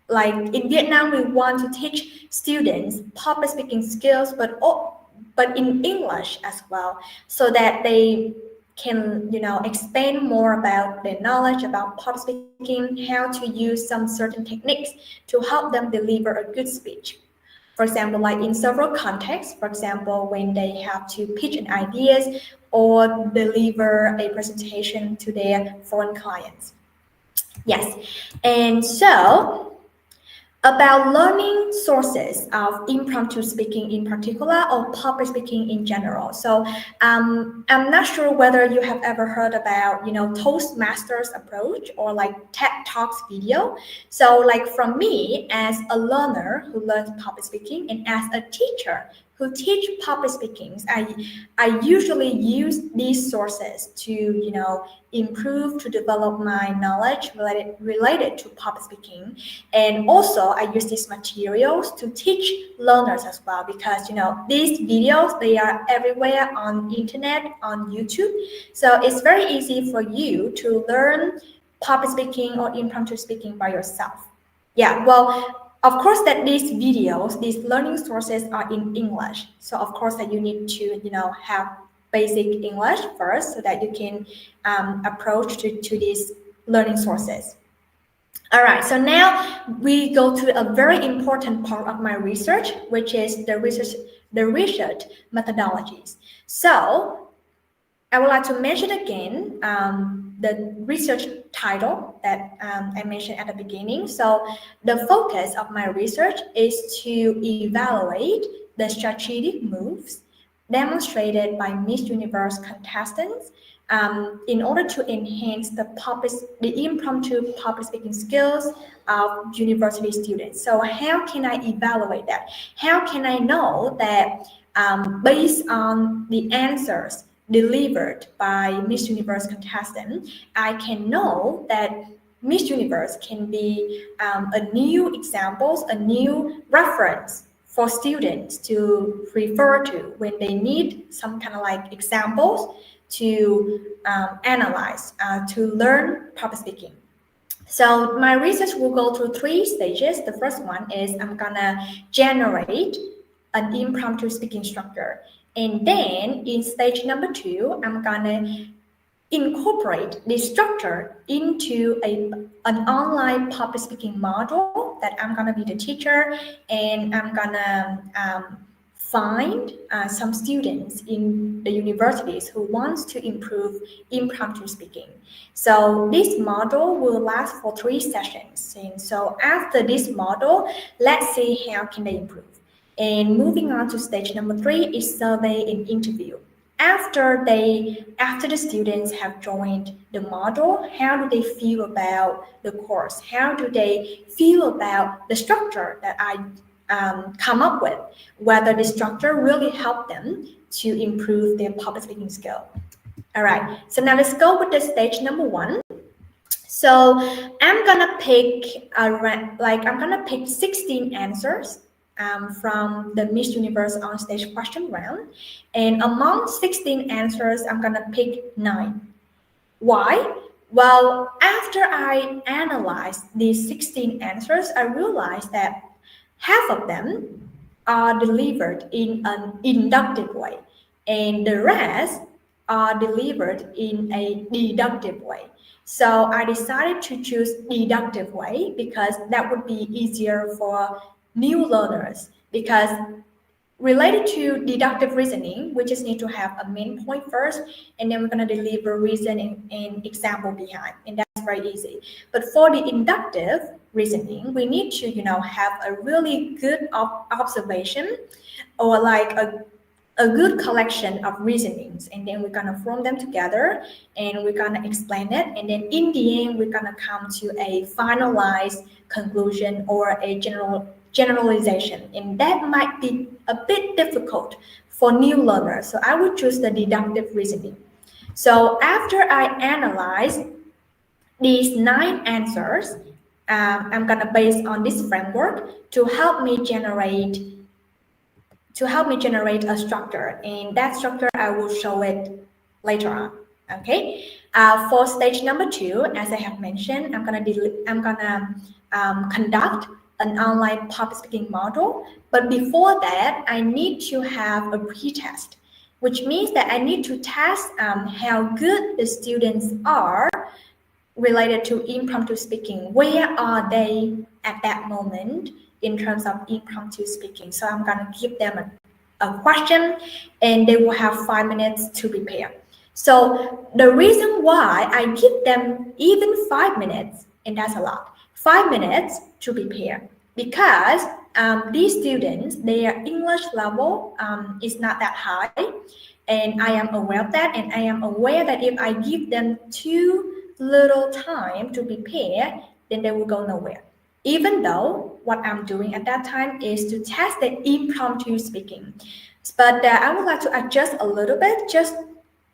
Speaker 7: like in Vietnam, we want to teach students public speaking skills, but in English as well, so that they can, expand more about their knowledge about public speaking, how to use some certain techniques to help them deliver a good speech. For example, like in several contexts, for example, when they have to pitch an ideas or deliver a presentation to their foreign clients. Yes, and so about learning sources of impromptu speaking in particular, or public speaking in general. So I'm not sure whether you have ever heard about, Toastmasters approach or like TED Talks video. So like from me as a learner who learns public speaking and as a teacher who teach public speaking, I usually use these sources to, improve, to develop my knowledge related to public speaking. And also I use these materials to teach learners as well, because, these videos, they are everywhere on internet, on YouTube. So it's very easy for you to learn public speaking or impromptu speaking by yourself. Yeah, well, of course that these videos, these learning sources are in English. So of course that you need to, have basic English first so that you can approach to these learning sources. All right, so now we go to a very important part of my research, which is the research methodologies. So I would like to mention again the research title that I mentioned at the beginning. So the focus of my research is to evaluate the strategic moves demonstrated by Miss Universe contestants in order to enhance the impromptu public speaking skills of university students. So how can I evaluate that? How can I know that based on the answers delivered by Miss Universe contestant, I can know that Miss Universe can be a new examples, a new reference for students to refer to when they need some kind of like examples to analyze, to learn public speaking. So my research will go through 3 stages. The first one is I'm gonna generate an impromptu speaking structure. And then in stage number 2, I'm gonna incorporate this structure into an online public speaking module that I'm gonna be the teacher, and I'm gonna find some students in the universities who wants to improve impromptu speaking. So this model will last for 3 sessions. And so after this model, let's see how can they improve. And moving on to stage number 3 is survey and interview. After the students have joined the model, how do they feel about the course? How do they feel about the structure that I come up with? Whether the structure really helped them to improve their public speaking skill. All right, so now let's go with the stage number 1. So I'm gonna pick 16 answers from the Miss Universe on stage question round, and among 16 answers, I'm gonna pick 9. Why? Well, after I analyzed these 16 answers, I realized that half of them are delivered in an inductive way, and the rest are delivered in a deductive way. So I decided to choose deductive way because that would be easier for new learners, because related to deductive reasoning, we just need to have a main point first, and then we're going to deliver reasoning and example behind, and that's very easy. But for the inductive reasoning, we need to, have a really good observation, or like a good collection of reasonings, and then we're going to form them together, and we're going to explain it, and then in the end, we're going to come to a finalized conclusion or a generalization, and that might be a bit difficult for new learners. So I would choose the deductive reasoning. So after I analyze these 9 answers, I'm gonna base on this framework to help me generate a structure, and that structure I will show it later on. Okay. For stage number 2, as I have mentioned, I'm gonna conduct an online public speaking model. But before that, I need to have a pre-test, which means that I need to test how good the students are related to impromptu speaking. Where are they at that moment in terms of impromptu speaking? So I'm going to give them a question, and they will have 5 minutes to prepare. So the reason why I give them even 5 minutes, and that's a lot, 5 minutes to prepare, because these students, their English level is not that high, and I am aware of that, and I am aware that if I give them too little time to prepare, then they will go nowhere. Even though what I'm doing at that time is to test the impromptu speaking. But I would like to adjust a little bit, just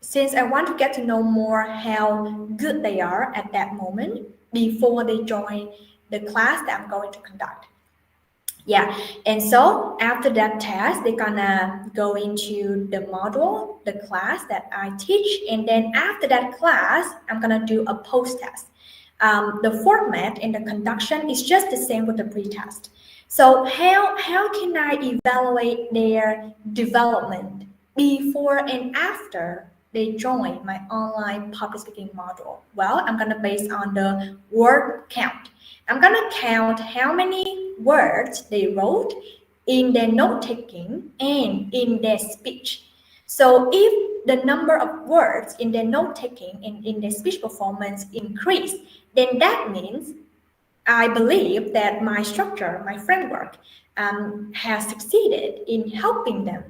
Speaker 7: since I want to get to know more how good they are at that moment before they join the class that I'm going to conduct. Yeah, and so after that test, they're gonna go into the module, the class that I teach, and then after that class, I'm gonna do a post-test. The format and the conduction is just the same with the pre-test. So how can I evaluate their development before and after they join my online public speaking module? Well, I'm gonna base on the word count. I'm gonna count how many words they wrote in their note-taking and in their speech. So if the number of words in their note-taking and in their speech performance increase, then that means I believe that my structure, my framework, has succeeded in helping them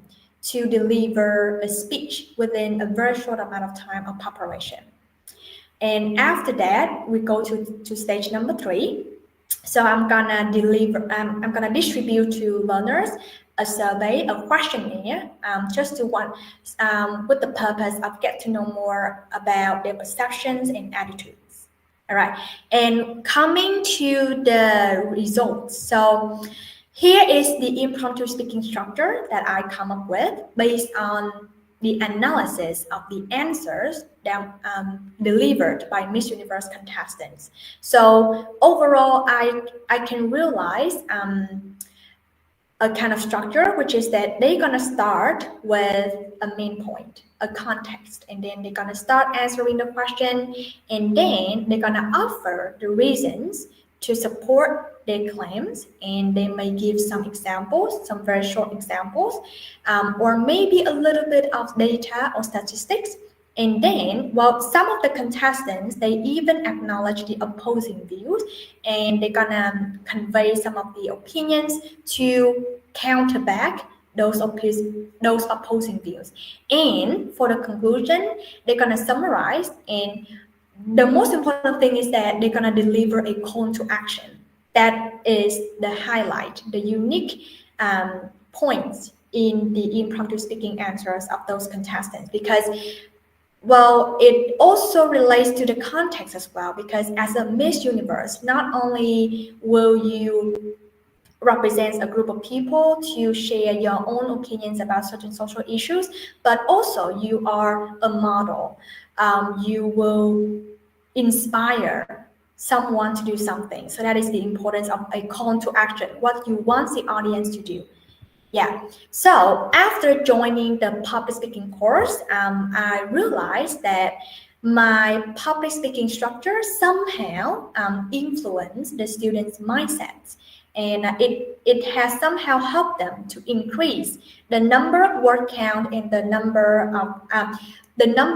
Speaker 7: to deliver a speech within a very short amount of time of preparation. And after that, we go to stage number 3. So I'm gonna distribute to learners a survey, a questionnaire, just to with the purpose of get to know more about their perceptions and attitudes. All right, and coming to the results. So Here is the impromptu speaking structure that I come up with based on the analysis of the answers that delivered by Miss Universe contestants. So overall, I can realize a kind of structure, which is that they're gonna start with a main point, a context, and then they're gonna start answering the question, and then they're gonna offer the reasons to support their claims, and they may give some examples, some very short examples, or maybe a little bit of data or statistics. And then, well, some of the contestants, they even acknowledge the opposing views, and they're gonna convey some of the opinions to counter back those opposing views. And for the conclusion, they're gonna summarize, and the most important thing is that they're gonna deliver a call to action. That is the highlight, the unique points in the impromptu speaking answers of those contestants, because well, it also relates to the context as well, because as a Miss Universe, not only will you represent a group of people to share your own opinions about certain social issues, but also you are a model. You will inspire someone to do something. So that is the importance of a call to action, what you want the audience to do. Yeah, so after joining the public speaking course, I realized that my public speaking structure somehow influenced the students' mindsets, and it has somehow helped them to increase the number of word count and the number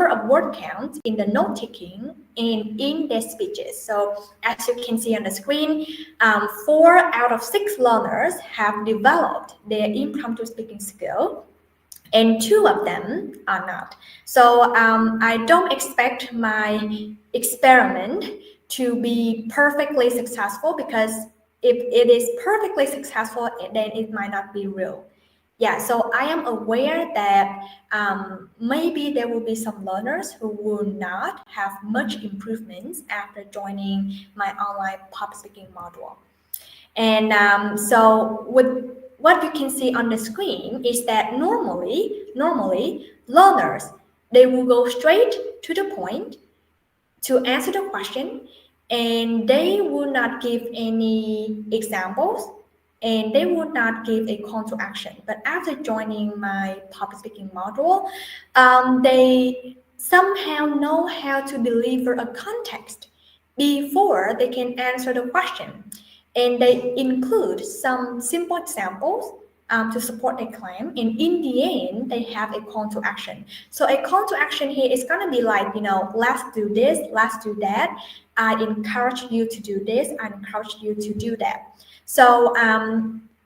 Speaker 7: of word counts in the note taking and in their speeches. So as you can see on the screen, 4 out of 6 learners have developed their impromptu speaking skill, and 2 of them are not. So I don't expect my experiment to be perfectly successful, because if it is perfectly successful, then it might not be real. Yeah, so I am aware that maybe there will be some learners who will not have much improvements after joining my online public speaking module. And so with what you can see on the screen is that normally learners, they will go straight to the point to answer the question, and they will not give any examples, and they would not give a call to action. But after joining my public speaking module, they somehow know how to deliver a context before they can answer the question. And they include some simple examples to support their claim. And in the end, they have a call to action. So a call to action here is going to be like, let's do this, let's do that. I encourage you to do this. I encourage you to do that. So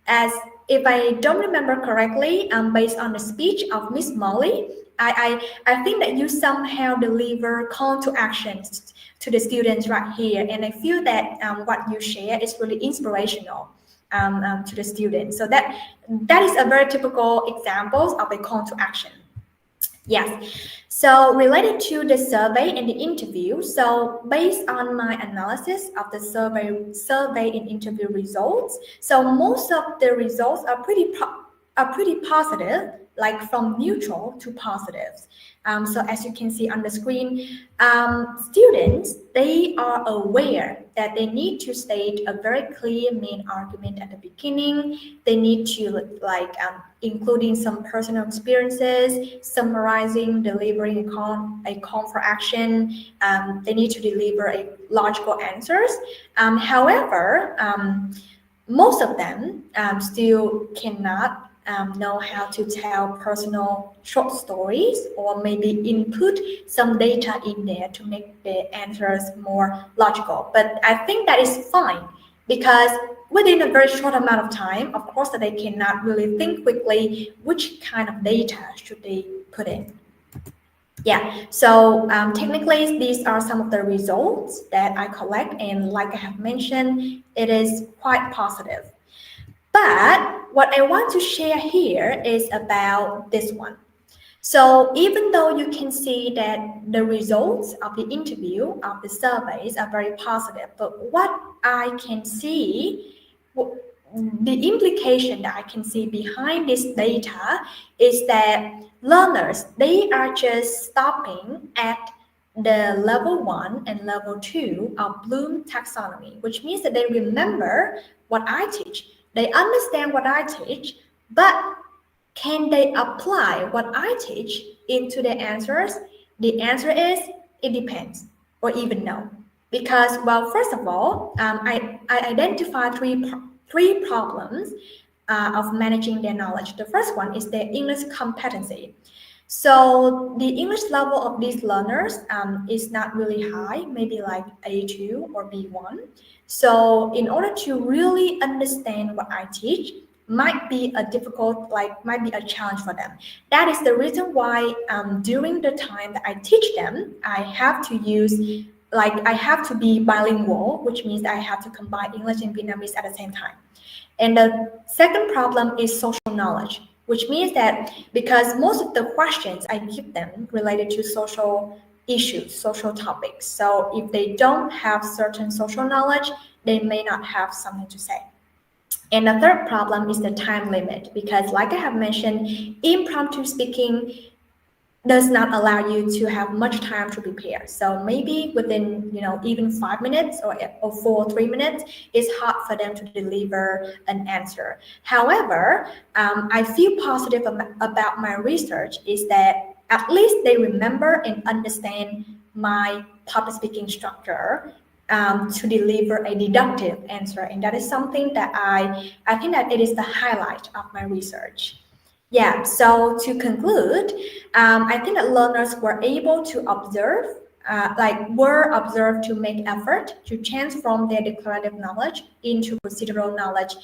Speaker 7: as if I don't remember correctly, based on the speech of Miss Molly, I think that you somehow deliver call to actions to the students right here. And I feel that what you share is really inspirational to the students. So that is a very typical example of a call to action. Yes. So related to the survey and the interview, so based on my analysis of the survey and interview results, so most of the results are pretty positive, like from neutral to positives. So as you can see on the screen, students, they are aware that they need to state a very clear main argument at the beginning. They need to including some personal experiences, summarizing, delivering a call for action. They need to deliver a logical answers. However, most of them still cannot know how to tell personal short stories, or maybe input some data in there to make the answers more logical. But I think that is fine, because within a very short amount of time, of course, that they cannot really think quickly which kind of data should they put in. Yeah, so technically these are some of the results that I collect, and like I have mentioned, it is quite positive. But what I want to share here is about this one. So even though you can see that the results of the interview, of the surveys are very positive, but what I can see, the implication that I can see behind this data is that learners, they are just stopping at the level 1 and level 2 of Bloom taxonomy, which means that they remember what I teach, they understand what I teach, but can they apply what I teach into their answers? The answer is it depends, or even no. Because, well, first of all, I identify three problems of managing their knowledge. The first one is their English competency. So the English level of these learners is not really high, maybe like A2 or B1. So in order to really understand what I teach, might be a challenge for them. That is the reason why during the time that I teach them, I have to be bilingual, which means I have to combine English and Vietnamese at the same time. And the second problem is social knowledge, which means that because most of the questions I give them related to social issues, social topics. So if they don't have certain social knowledge, they may not have something to say. And the third problem is the time limit, because like I have mentioned, impromptu speaking does not allow you to have much time to prepare. So maybe within, even 5 minutes or 3 minutes, it's hard for them to deliver an answer. However, I feel positive about my research is that at least they remember and understand my public speaking structure to deliver a deductive answer. And that is something that I think that it is the highlight of my research. Yeah, so to conclude, I think that learners were able to observe, to make effort to transform their declarative knowledge into procedural knowledge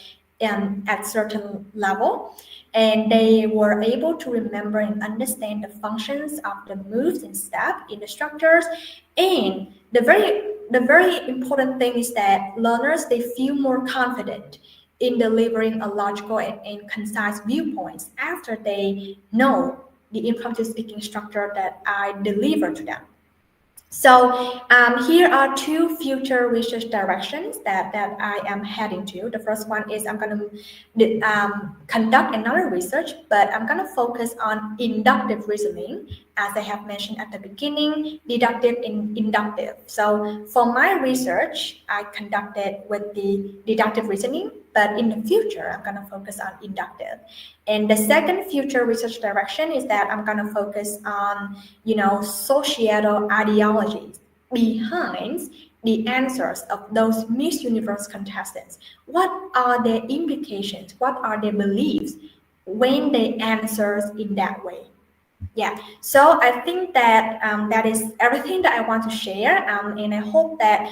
Speaker 7: at certain level. And they were able to remember and understand the functions of the moves and steps in the structures. And the very important thing is that learners, they feel more confident in delivering a logical and concise viewpoints after they know the impromptu speaking structure that I deliver to them. So here are two future research directions that I am heading to. The first one is I'm going to conduct another research, but I'm going to focus on inductive reasoning, as I have mentioned at the beginning, deductive and inductive. So for my research, I conducted with the deductive reasoning, but in the future, I'm going to focus on inductive. And the second future research direction is that I'm going to focus on, societal ideologies behind the answers of those Miss Universe contestants. What are their implications? What are their beliefs when they answer in that way? Yeah, so I think that that is everything that I want to share, and I hope that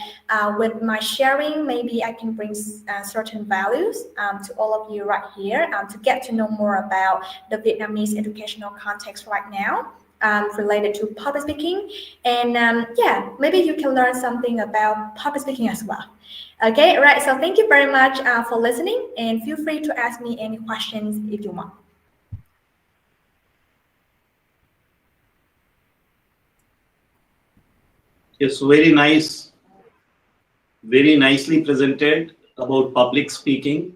Speaker 7: with my sharing, maybe I can bring certain values to all of you right here to get to know more about the Vietnamese educational context right now related to public speaking. And yeah, maybe you can learn something about public speaking as well. Okay, right, so thank you very much for listening, and feel free to ask me any questions if you want.
Speaker 3: Yes, very nice. Very nicely presented about public speaking.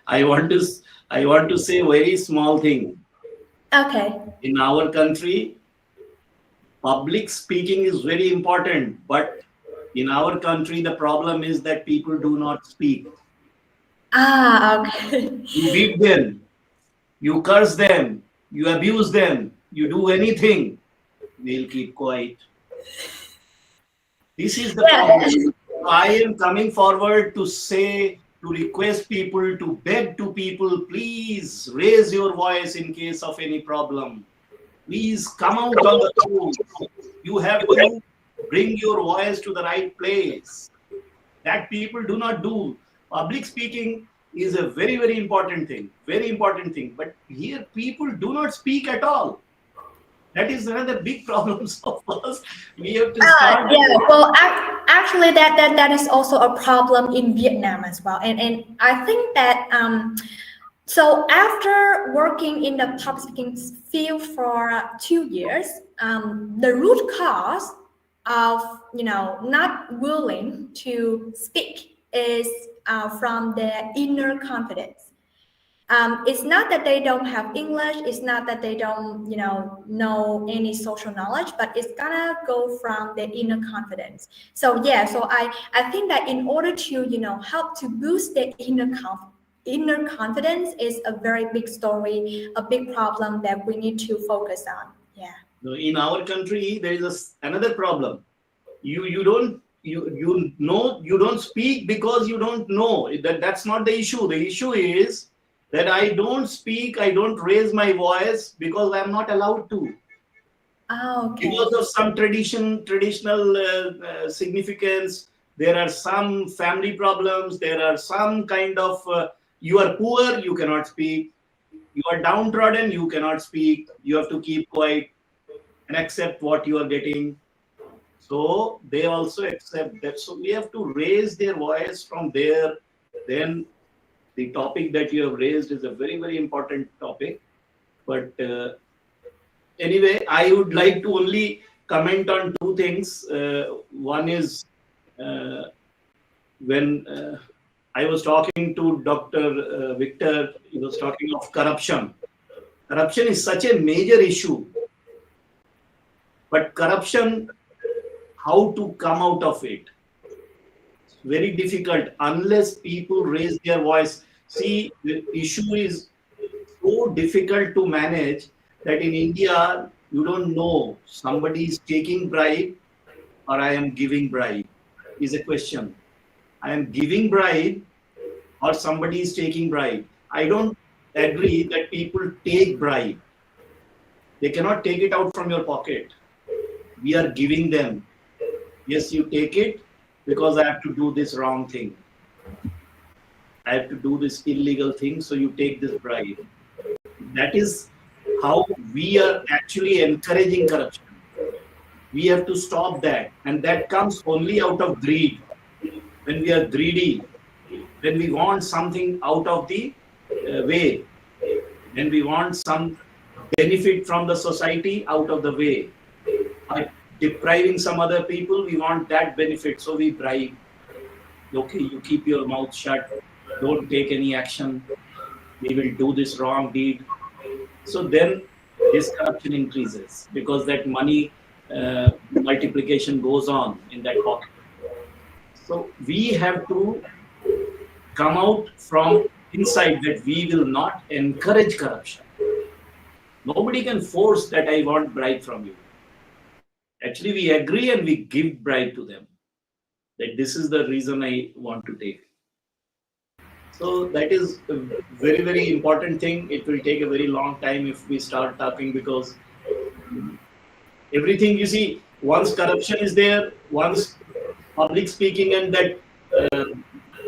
Speaker 3: I want to say a very small thing.
Speaker 7: Okay.
Speaker 3: In our country, public speaking is very important, but in our country, the problem is that people do not speak.
Speaker 7: Okay.
Speaker 3: You beat them, you curse them, you abuse them, you do anything, they'll keep quiet. This is the problem. I am coming forward to say, to request people, to beg to people, please raise your voice in case of any problem. Please come out on the road. You have to bring your voice to the right place. That people do not do. Public speaking is a very, very important thing. Very important thing. But here people do not speak at all. That is another big problem of us. We have to start.
Speaker 7: Yeah, well, actually, that is also a problem in Vietnam as well. And I think that so after working in the public speaking field for 2 years, the root cause of not willing to speak is from their inner confidence. It's not that they don't have English. It's not that they don't, know any social knowledge, but it's gonna go from their inner confidence. So yeah, so I think that in order to, help to boost their inner confidence is a very big story, a big problem that we need to focus on. Yeah.
Speaker 3: In our country, there is another problem. You don't speak because you don't know. That's not the issue. The issue is that I don't speak, I don't raise my voice because I'm not allowed to.
Speaker 7: Oh, okay.
Speaker 3: Because of some traditional significance, there are some family problems, there are some kind of, you are poor, you cannot speak. You are downtrodden, you cannot speak. You have to keep quiet and accept what you are getting. So they also accept that. So we have to raise their voice from there. Then the topic that you have raised is a very, very important topic. But anyway, I would like to only comment on two things. One is when I was talking to Dr. Viktor, he was talking of corruption. Corruption is such a major issue. But corruption, how to come out of it? It's very difficult unless people raise their voice. See, the issue is so difficult to manage that in India, you don't know somebody is taking bribe or I am giving bribe is a question. I am giving bribe or somebody is taking bribe. I don't agree that people take bribe. They cannot take it out from your pocket. We are giving them. Yes, you take it because I have to do this wrong thing. I have to do this illegal thing, so you take this bribe. That is how we are actually encouraging corruption. We have to stop that. And that comes only out of greed. When we are greedy, when we want something out of the way, when we want some benefit from the society out of the way, by depriving some other people, we want that benefit, so we bribe. Okay, you keep your mouth shut, don't take any action, we will do this wrong deed. So then this corruption increases because that money multiplication goes on in that pocket. So we have to come out from inside that we will not encourage corruption. Nobody can force that I want bribe from you. Actually, we agree and we give bribe to them. That this is the reason I want to take. So that is a very, very important thing. It will take a very long time if we start talking because everything you see, once corruption is there, once public speaking and that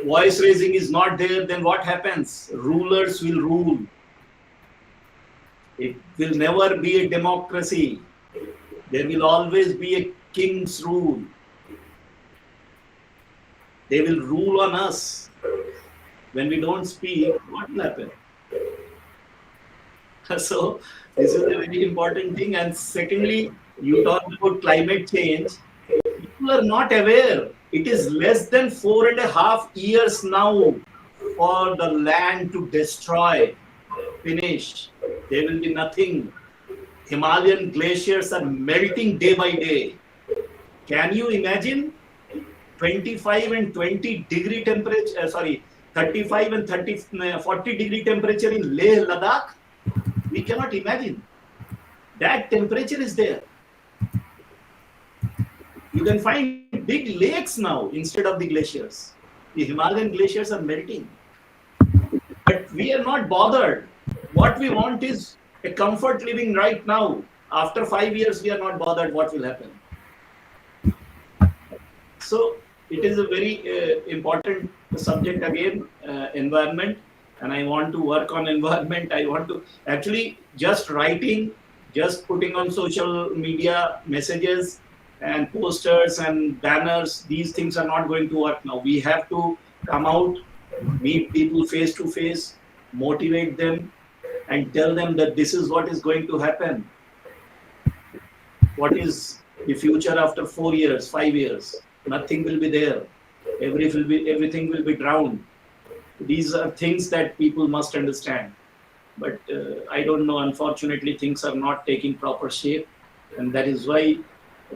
Speaker 3: voice raising is not there, then what happens? Rulers will rule. It will never be a democracy. There will always be a king's rule. They will rule on us. When we don't speak, what will happen? So this is a very important thing. And secondly, you talk about climate change. People are not aware. It is less than 4.5 years now for the land to destroy, finish. There will be nothing. Himalayan glaciers are melting day by day. Can you imagine 25 and 20 degree temperature, 35 and 40 degree temperature in Leh, Ladakh? We cannot imagine. That temperature is there. You can find big lakes now instead of the glaciers. The Himalayan glaciers are melting. But we are not bothered. What we want is a comfort living right now. After 5 years, we are not bothered what will happen. So it is a very important subject again, environment. And I want to work on environment. I want to actually just writing, just putting on social media messages and posters and banners. These things are not going to work now. We have to come out, meet people face to face, motivate them, and tell them that this is what is going to happen. What is the future after 4 years, 5 years? Nothing will be there. Everything will be drowned. These are things that people must understand. But I don't know, unfortunately, things are not taking proper shape. And that is why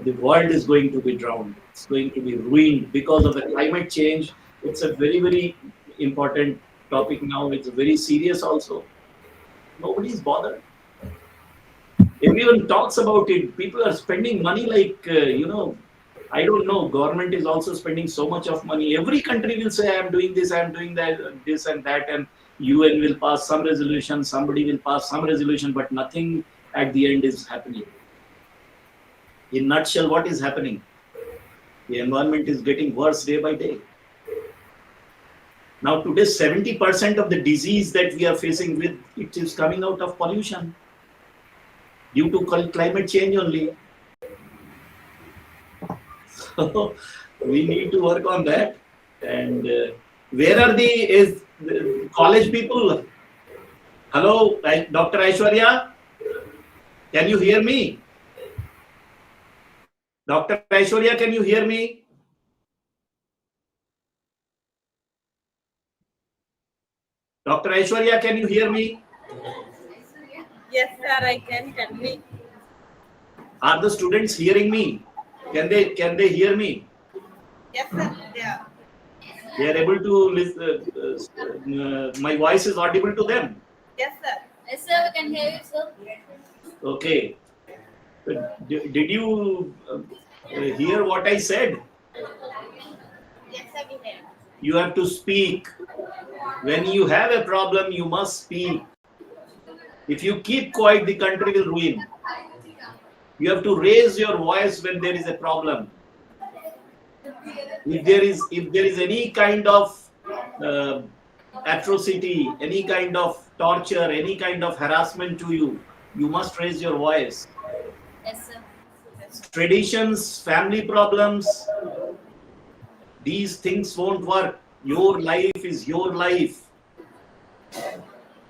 Speaker 3: the world is going to be drowned. It's going to be ruined because of the climate change. It's a very, very important topic now. It's very serious also. Nobody is bothered. Everyone talks about it. People are spending money like, I don't know, government is also spending so much of money. Every country will say, I am doing this, I am doing that, this and that, and UN will pass some resolution, somebody will pass some resolution, but nothing at the end is happening. In nutshell, what is happening? The environment is getting worse day by day. Now today, 70% of the disease that we are facing with, it is coming out of pollution due to climate change only. So we need to work on that. And where are the college people? Hello, Dr. Aishwarya? Can you hear me? Dr. Aishwarya, can you hear me? Dr. Aishwarya, can you hear me?
Speaker 6: Yes, sir, I can. Tell me.
Speaker 3: Are the students hearing me? Can they hear me?
Speaker 6: Yes, sir. Yeah.
Speaker 3: They are able to listen. My voice is audible to them.
Speaker 6: Yes, sir.
Speaker 4: Yes, sir, we can hear you, sir.
Speaker 3: Okay. Did you hear what I said?
Speaker 6: Yes, sir, we hear.
Speaker 3: You have to speak. When you have a problem, you must speak. If you keep quiet, the country will ruin. You have to raise your voice when there is a problem. If there is any kind of atrocity, any kind of torture, any kind of harassment to you, you must raise your voice.
Speaker 4: Yes, sir.
Speaker 3: Traditions, family problems, these things won't work. Your life is your life.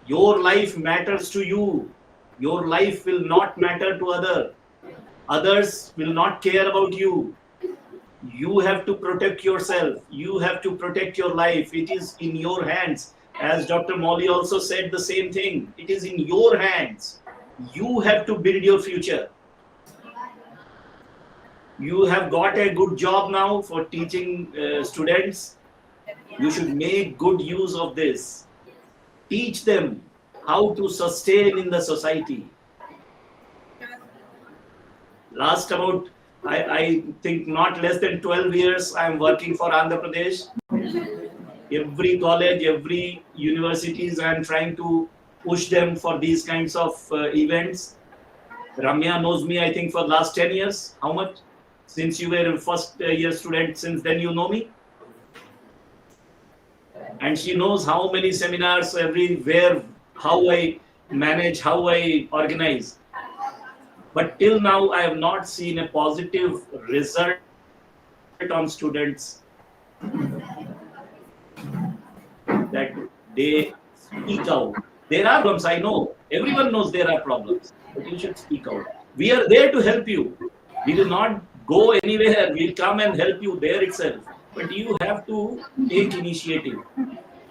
Speaker 3: Your life matters to you. Your life will not matter to others. Others will not care about you. You have to protect yourself. You have to protect your life. It is in your hands. As Dr. Molly also said the same thing. It is in your hands. You have to build your future. You have got a good job now for teaching students. You should make good use of this. Teach them how to sustain in the society. Last about, I think not less than 12 years, I am working for Andhra Pradesh. Every college, every universities, I am trying to push them for these kinds of events. Ramya knows me, I think, for the last 10 years. How much? Since you were a first year student, since then you know me. And she knows how many seminars everywhere, how I manage, how I organize. But till now, I have not seen a positive result on students that they speak out. There are problems, I know. Everyone knows there are problems, but you should speak out. We are there to help you. We will not go anywhere. We'll come and help you there itself. But you have to take initiative.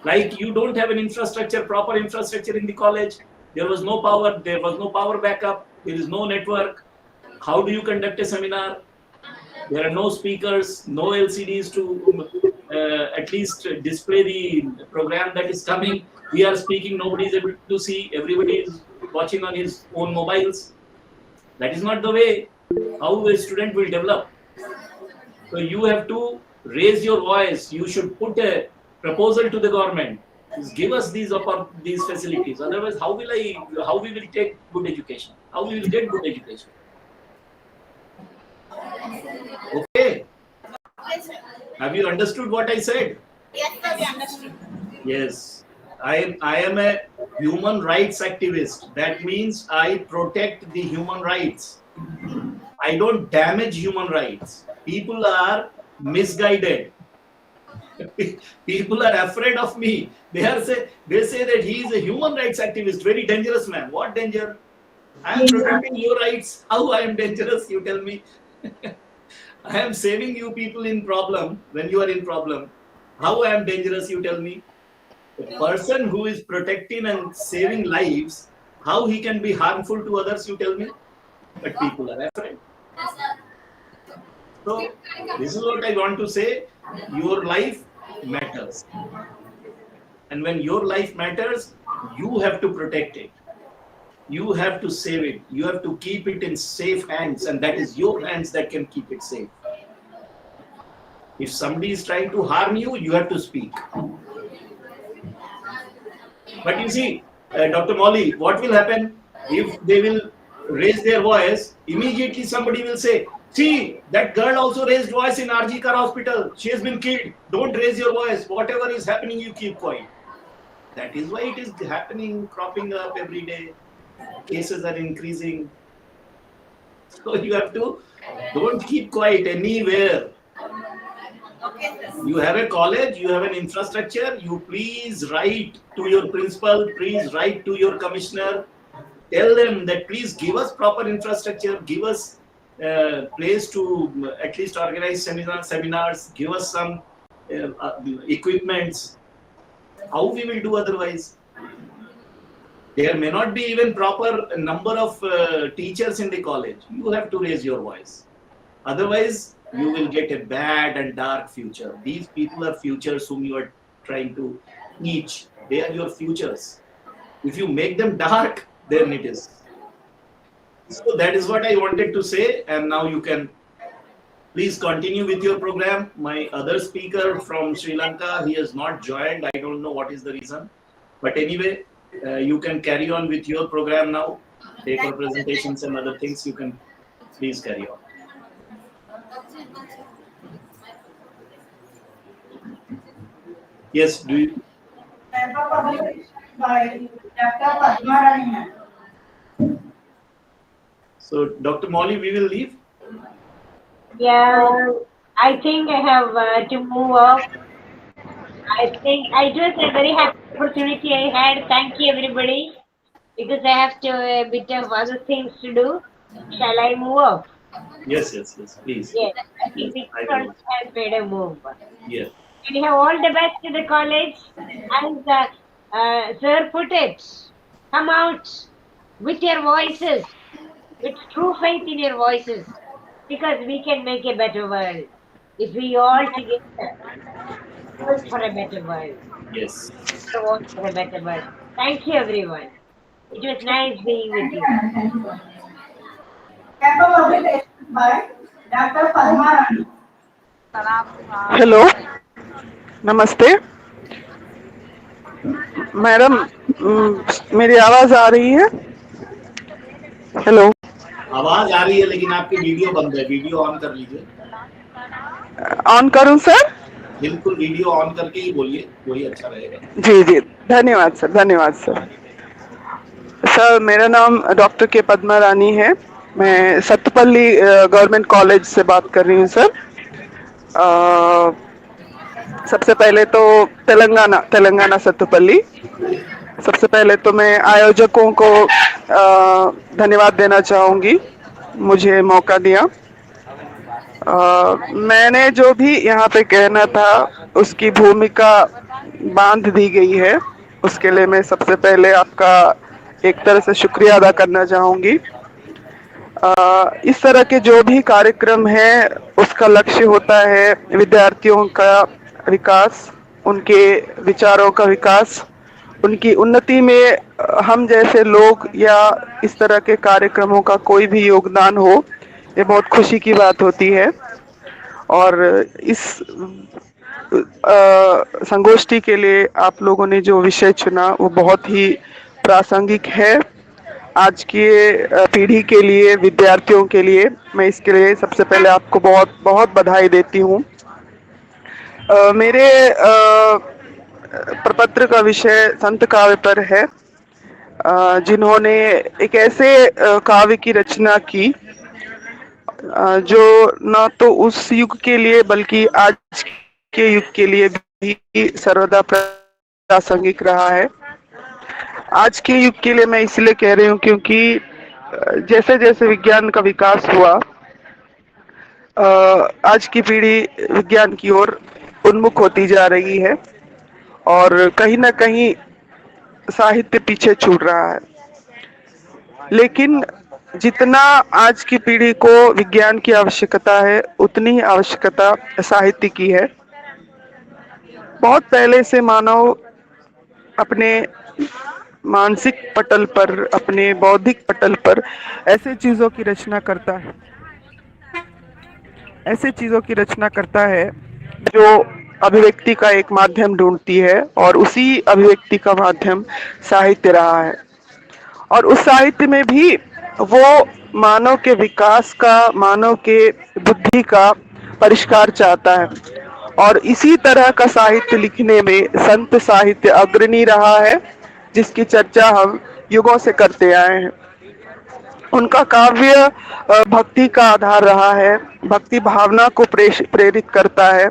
Speaker 3: Like you don't have an infrastructure, proper infrastructure in the college. There was no power. There was no power backup. There is no network. How do you conduct a seminar? There are no speakers, no LCDs to at least display the program that is coming. We are speaking, nobody is able to see. Everybody is watching on his own mobiles. That is not the way how a student will develop. So you have to raise your voice. You should put a proposal to the government. Just give us these facilities. Otherwise, how we will take good education? How we will get good education? Okay.
Speaker 6: Yes, sir.
Speaker 3: Have you understood what I said?
Speaker 6: Yes, sir, we understood.
Speaker 3: Yes. I am a human rights activist. That means I protect the human rights. I don't damage human rights. People are misguided. People are afraid of me. They say that he is a human rights activist, very dangerous man. What danger? I am protecting your rights. How I am dangerous? You tell me. I am saving you people in problem when you are in problem. How I am dangerous, you tell me? A person who is protecting and saving lives, how he can be harmful to others, you tell me? But people are afraid. So this is what I want to say. Your life matters. And when your life matters, you have to protect it. You have to save it. You have to keep it in safe hands, and that is your hands that can keep it safe. If somebody is trying to harm you, you have to speak. But you see, Dr. Molly, what will happen if they will raise their voice? Immediately somebody will say, see, that girl also raised voice in RG Kar hospital. She has been killed. Don't raise your voice. Whatever is happening, you keep quiet. That is why it is happening, cropping up every day. Cases are increasing. So you have to, don't keep quiet anywhere. You have a college, you have an infrastructure, you please write to your principal, please write to your commissioner, tell them that please give us proper infrastructure, give us place to at least organize seminars, give us some equipments. How we will do otherwise? There may not be even proper number of teachers in the college. You have to raise your voice. Otherwise, you will get a bad and dark future. These people are futures whom you are trying to teach. They are your futures. If you make them dark, then it is. So that is what I wanted to say. And now you can please continue with your program. My other speaker from Sri Lanka, he has not joined. I don't know what is the reason. But anyway, you can carry on with your program now. Take your presentations and other things. You can please carry on. Yes, do you?
Speaker 8: By Dr. Padma.
Speaker 3: So, Dr. Molly, we will leave.
Speaker 1: Yeah, I think I have to move off. I think it was a very happy opportunity I had. Thank you, everybody, because I have to a bit of other things to do. Shall I move off?
Speaker 3: Yes, please.
Speaker 1: Yes, I think
Speaker 3: Yes,
Speaker 1: Viktor has made a move.
Speaker 3: Yes.
Speaker 1: And you have all the best to the college. And Sir put it, come out with your voices, with true faith in your voices, because we can make a better world if we all together work for a better world.
Speaker 3: Yes.
Speaker 1: Work for a better world. Thank you, everyone. It was nice being with you.
Speaker 8: By Dr. Padma.
Speaker 9: Hello नमस्ते madam मेरी आवाज आ रही है hello
Speaker 3: आवाज आ रही है लेकिन आपकी वीडियो बंद है वीडियो ऑन कर लीजिए
Speaker 9: ऑन करूं सर
Speaker 3: बिल्कुल वीडियो ऑन करके ही बोलिए वही अच्छा रहेगा
Speaker 9: जी जी धन्यवाद सर सर मेरा नाम डॉक्टर के पद्मा रानी है मैं सत्तपल्ली गवर्नमेंट कॉलेज से बात कर रही हूँ सर सबसे पहले तो तेलंगाना सत्तपल्ली सबसे पहले तो मैं आयोजकों को धन्यवाद देना चाहूंगी मुझे मौका दिया मैंने जो भी यहाँ पे कहना था उसकी भूमिका बांध दी गई है उसके लिए मैं सबसे पहले आपका एक तरह से शुक्रिया अदा करना चाहूंगी इस तरह के जो भी कार्यक्रम है उसका लक्ष्य होता है विद्यार्थियों का विकास उनके विचारों का विकास उनकी उन्नति में हम जैसे लोग या इस तरह के कार्यक्रमों का कोई भी योगदान हो ये बहुत खुशी की बात होती है और इस संगोष्ठी के लिए आप लोगों ने जो विषय चुना वो बहुत ही प्रासंगिक है आज की पीढ़ी के लिए विद्यार्थियों के लिए मैं इसके लिए सबसे पहले आपको बहुत बहुत बधाई देती हूँ मेरे प्रपत्र का विषय संत काव्य पर है जिन्होंने एक ऐसे काव्य की रचना की जो न तो उस युग के लिए बल्कि आज के युग के लिए भी सर्वदा प्रासंगिक रहा है आज के युग के लिए मैं इसलिए कह रही हूँ क्योंकि जैसे जैसे विज्ञान का विकास हुआ आज की पीढ़ी विज्ञान की ओर उन्मुख होती जा रही है और कहीं ना कहीं साहित्य पीछे छूट रहा है। लेकिन जितना आज की पीढ़ी को विज्ञान की आवश्यकता है, उतनी ही आवश्यकता साहित्य की है। बहुत पहले से मानव अपने मानसिक पटल पर, अपने बौद्धिक पटल पर ऐसे चीजों की रचना करता है, ऐसे चीजों की रचना करता है जो अभिव्यक्ति का एक माध्यम ढूंढती है, और उसी अभिव्यक्ति का माध्यम साहित्य रहा है। और उस साहित्य में भी वो मानव के विकास का, मानव के बुद्धि का परिष्कार चाहता है। और इसी तरह का साहित्य लिखने में संत साहित्य अग्रणी रहा है, जिसकी चर्चा हम युगों से करते आए हैं। उनका काव्य भक्ति का आधार रहा है, भक्ति भावना को प्रेरित करता है,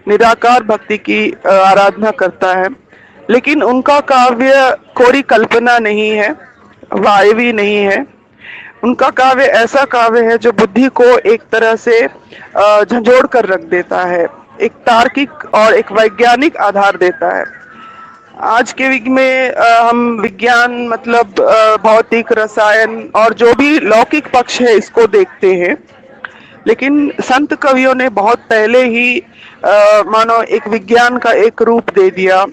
Speaker 9: निराकार भक्ति की आराधना करता है। लेकिन उनका काव्य कोरी कल्पना नहीं है, वायवी नहीं है। उनका काव्य ऐसा काव्य है जो बुद्धि को एक तरह से झंझोड़ कर रख देता है, एक तार्किक और एक वैज्ञानिक आधार देता है। आज के युग में हम विज्ञान मतलब भौतिक, रसायन और जो भी लौकिक पक्ष है इसको देखते हैं, लेकिन संत कवियों ने बहुत पहले ही मानो एक विज्ञान का एक रूप दे दिया,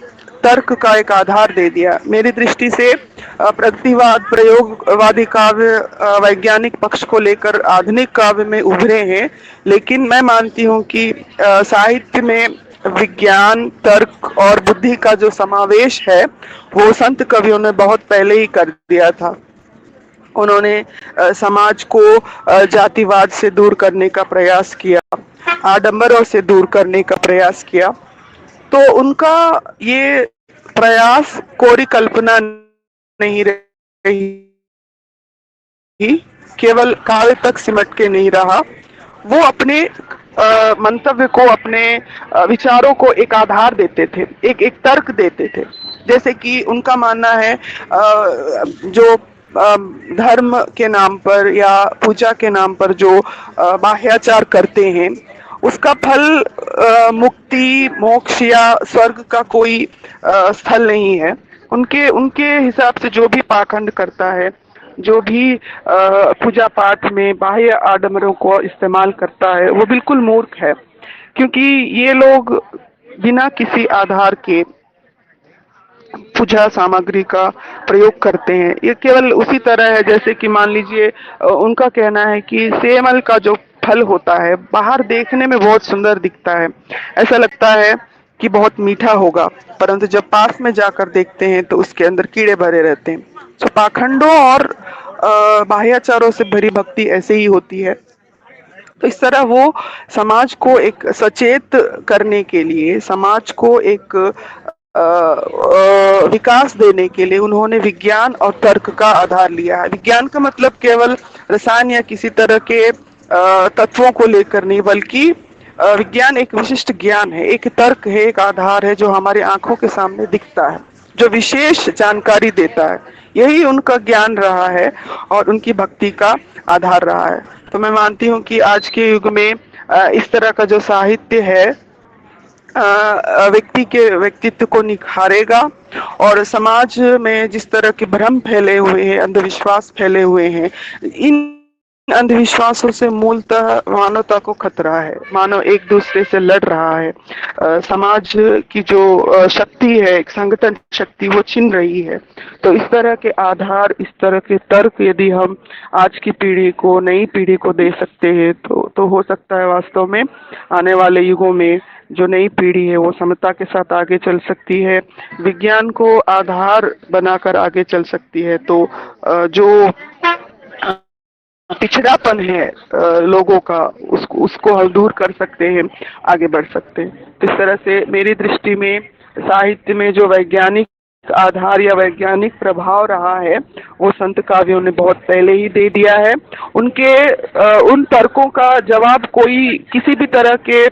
Speaker 9: तर्क का एक आधार दे दिया। मेरी दृष्टि से प्रगतिवाद, प्रयोगवादी काव्य वैज्ञानिक पक्ष को लेकर आधुनिक काव्य में उभरे हैं, लेकिन मैं मानती हूँ कि साहित्य में विज्ञान, तर्क और बुद्धि का जो समावेश है वो संत कवियों ने बहुत पहले ही कर दिया था। उन्होंने समाज को जातिवाद से दूर करने का प्रयास किया, आडंबरों से दूर करने का प्रयास किया। तो उनका ये प्रयास कोरी कल्पना नहीं रही, केवल काव्य तक सिमट के नहीं रहा। वो अपने मंतव्य को, अपने विचारों को एक आधार देते थे, एक तर्क देते थे। जैसे कि उनका मानना है जो धर्म के नाम पर या पूजा के नाम पर जो बाह्याचार करते हैं, उसका फल मुक्ति, मोक्ष या स्वर्ग का कोई स्थल नहीं है। उनके हिसाब से जो भी पाखंड करता है, जो भी पूजा पाठ में बाह्य आडंबरों को इस्तेमाल करता है, वो बिल्कुल मूर्ख है, क्योंकि ये लोग बिना किसी आधार के पूजा सामग्री का प्रयोग करते हैं। ये केवल उसी तरह है जैसे कि मान लीजिए उनका कहना है कि सेमल का जो फल होता है बाहर देखने में बहुत सुंदर दिखता है, ऐसा लगता है कि बहुत मीठा होगा, परंतु जब पास में जाकर देखते हैं तो उसके अंदर कीड़े भरे रहते हैं। तो पाखंडों और बाह्याचारों से भरी भक्ति ऐसे ही होती है। तो इस तरह वो समाज को एक सचेत करने के लिए, समाज को एक विकास देने के लिए उन्होंने विज्ञान और तर्क का आधार लिया है। विज्ञान का मतलब केवल रसायन या किसी तरह के तत्वों को लेकर नहीं, बल्कि विज्ञान एक विशिष्ट ज्ञान है, एक तर्क है, एक आधार है जो हमारी आंखों के सामने दिखता है, जो विशेष जानकारी देता है। यही उनका ज्ञान रहा है और उनकी भक्ति का आधार रहा है। तो मैं मानती हूँ कि आज के युग में इस तरह का जो साहित्य है व्यक्ति के व्यक्तित्व को निखारेगा, और समाज में जिस तरह के भ्रम फैले हुए हैं, अंधविश्वास फैले हुए हैं, इन अंधविश्वासों से मूलतः मानवता को खतरा है। मानव एक दूसरे से लड़ रहा है, समाज की जो शक्ति है, एक संगठन शक्ति, वो छिन रही है। तो इस तरह के आधार, इस तरह के तर्क यदि हम आज की पीढ़ी को, नई पीढ़ी को दे सकते हैं तो हो सकता है वास्तव में आने वाले युगों में जो नई पीढ़ी है वो समता के साथ आगे चल सकती है, विज्ञान को आधार बनाकर आगे चल सकती है। तो जो पिछड़ापन है लोगों का, उसको हम दूर कर सकते हैं, आगे बढ़ सकते हैं। तो इस तरह से मेरी दृष्टि में साहित्य में जो वैज्ञानिक आधार या वैज्ञानिक प्रभाव रहा है वो संत काव्यों ने बहुत पहले ही दे दिया है। उनके उन तर्कों का जवाब कोई किसी भी तरह के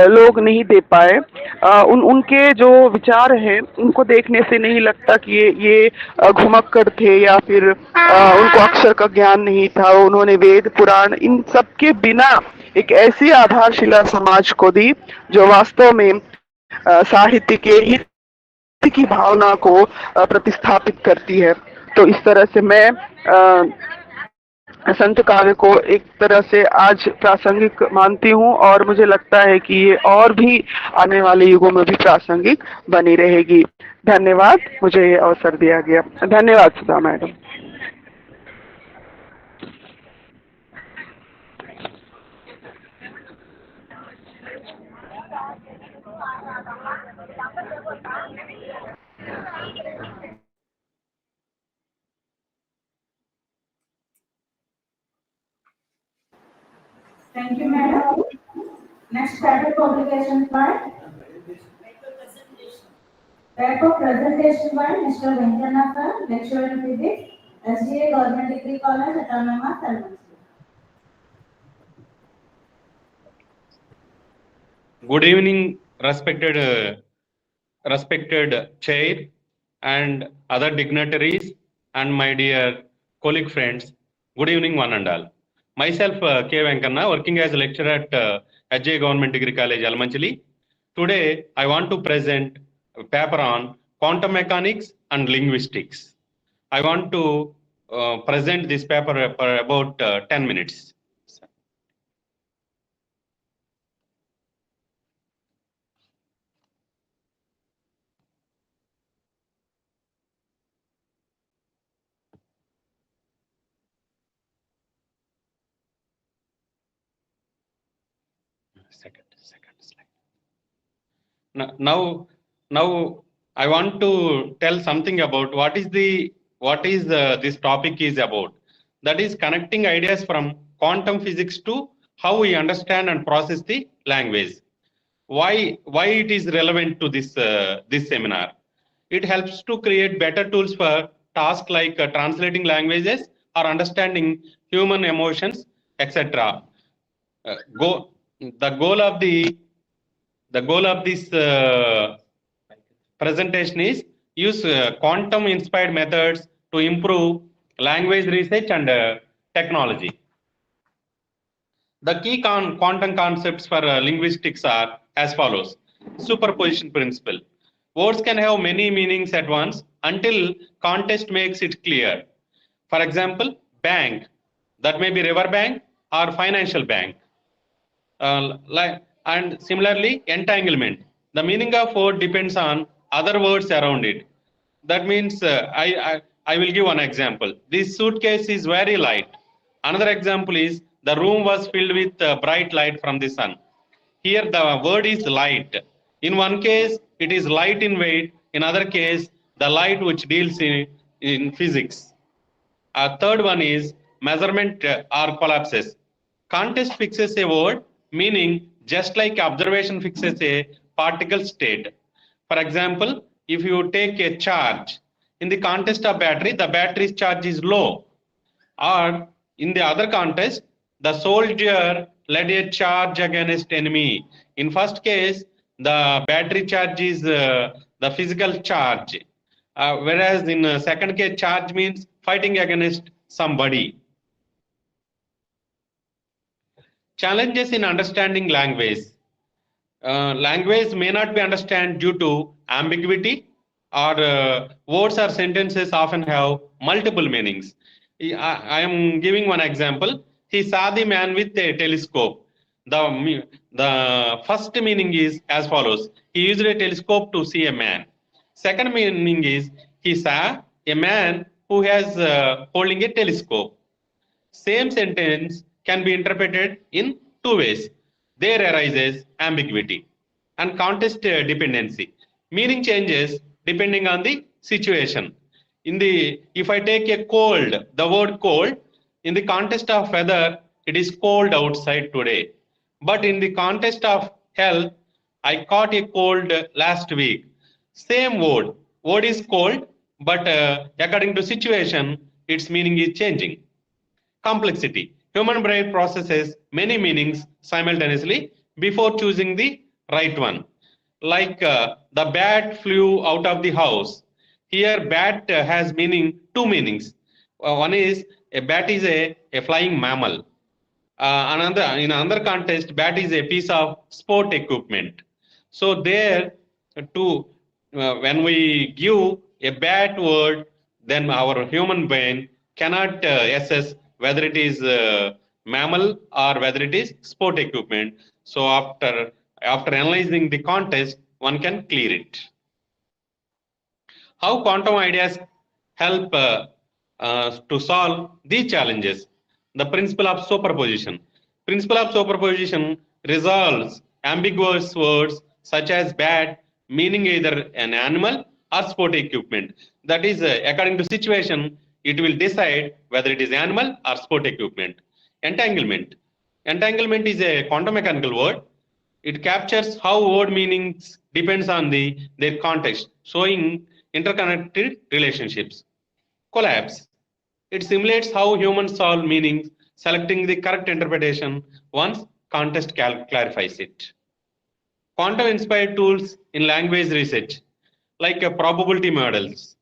Speaker 9: लोग नहीं दे पाए। उनके जो विचार हैं उनको देखने से नहीं लगता कि ये घुमक्कड़ थे या फिर उनको अक्षर का ज्ञान नहीं था। उन्होंने वेद पुराण इन सब के बिना एक ऐसी आधारशिला समाज को दी जो वास्तव में साहित्य के हित की भावना को प्रतिस्थापित करती है। तो इस तरह से मैं संत काव्य को एक तरह से आज प्रासंगिक मानती हूँ और मुझे लगता है कि ये और भी आने वाले युगों में भी प्रासंगिक बनी रहेगी। धन्यवाद, मुझे ये अवसर दिया गया। धन्यवाद सुधा madam.
Speaker 8: Thank you, madam. Next paper publication by paper presentation by Mr. Venkanath, lecturer in physics, SDA Government Degree College, Autonomous, Yelamanchilli.
Speaker 10: Good evening, respected chair and other dignitaries and my dear colleague friends. Good evening, one and all. Myself, K. Venkanna, working as a lecturer at H.O.D Government Degree College, Yelamanchilli. Today, I want to present a paper on quantum mechanics and linguistics. I want to present this paper for about 10 minutes. Second slide. Now I want to tell something about what is this topic is about. That is connecting ideas from quantum physics to how we understand and process the language. Why it is relevant to this seminar? It helps to create better tools for tasks like translating languages or understanding human emotions, etc. The goal of this presentation is use quantum inspired methods to improve language research and technology. The key quantum concepts for linguistics are as follows. Superposition principle. Words can have many meanings at once until context makes it clear. For example, bank, that may be river bank or financial bank. And similarly, entanglement. The meaning of word depends on other words around it. That means I will give one example. This suitcase is very light. Another example is the room was filled with bright light from the sun. Here the word is light. In one case, it is light in weight. In other case, the light which deals in physics. A third one is measurement or collapses. Context fixes a word, meaning just like observation fixes a particle state. For example, if you take a charge, in the context of battery, the battery's charge is low. Or in the other context, the soldier led a charge against enemy. In first case, the battery charge is the physical charge. Whereas in second case, charge means fighting against somebody. Challenges in understanding language. Language may not be understood due to ambiguity, or words or sentences often have multiple meanings. I am giving one example. He saw the man with a telescope. The first meaning is as follows. He used a telescope to see a man. Second meaning is he saw a man who has holding a telescope. Same sentence can be interpreted in two ways. There arises ambiguity and context dependency. Meaning changes depending on the situation. If I take a cold, the word cold, in the context of weather, it is cold outside today. But in the context of health, I caught a cold last week. Same word is cold, but according to situation, its meaning is changing. Complexity. Human brain processes many meanings simultaneously before choosing the right one. Like the bat flew out of the house. Here bat has two meanings. One is a bat is a flying mammal. In another context, bat is a piece of sport equipment. So there, when we give a bad word, then our human brain cannot assess whether it is mammal or whether it is sport equipment. So after analyzing the context, one can clear it. How quantum ideas help to solve these challenges? The principle of superposition. Principle of superposition resolves ambiguous words such as bad, meaning either an animal or sport equipment. That is, according to situation, it will decide whether it is animal or sport equipment. Entanglement. Entanglement is a quantum mechanical word. It captures how word meanings depends on their context, showing interconnected relationships. Collapse. It simulates how humans solve meanings, selecting the correct interpretation once context clarifies it. Quantum-inspired tools in language research, like probability models,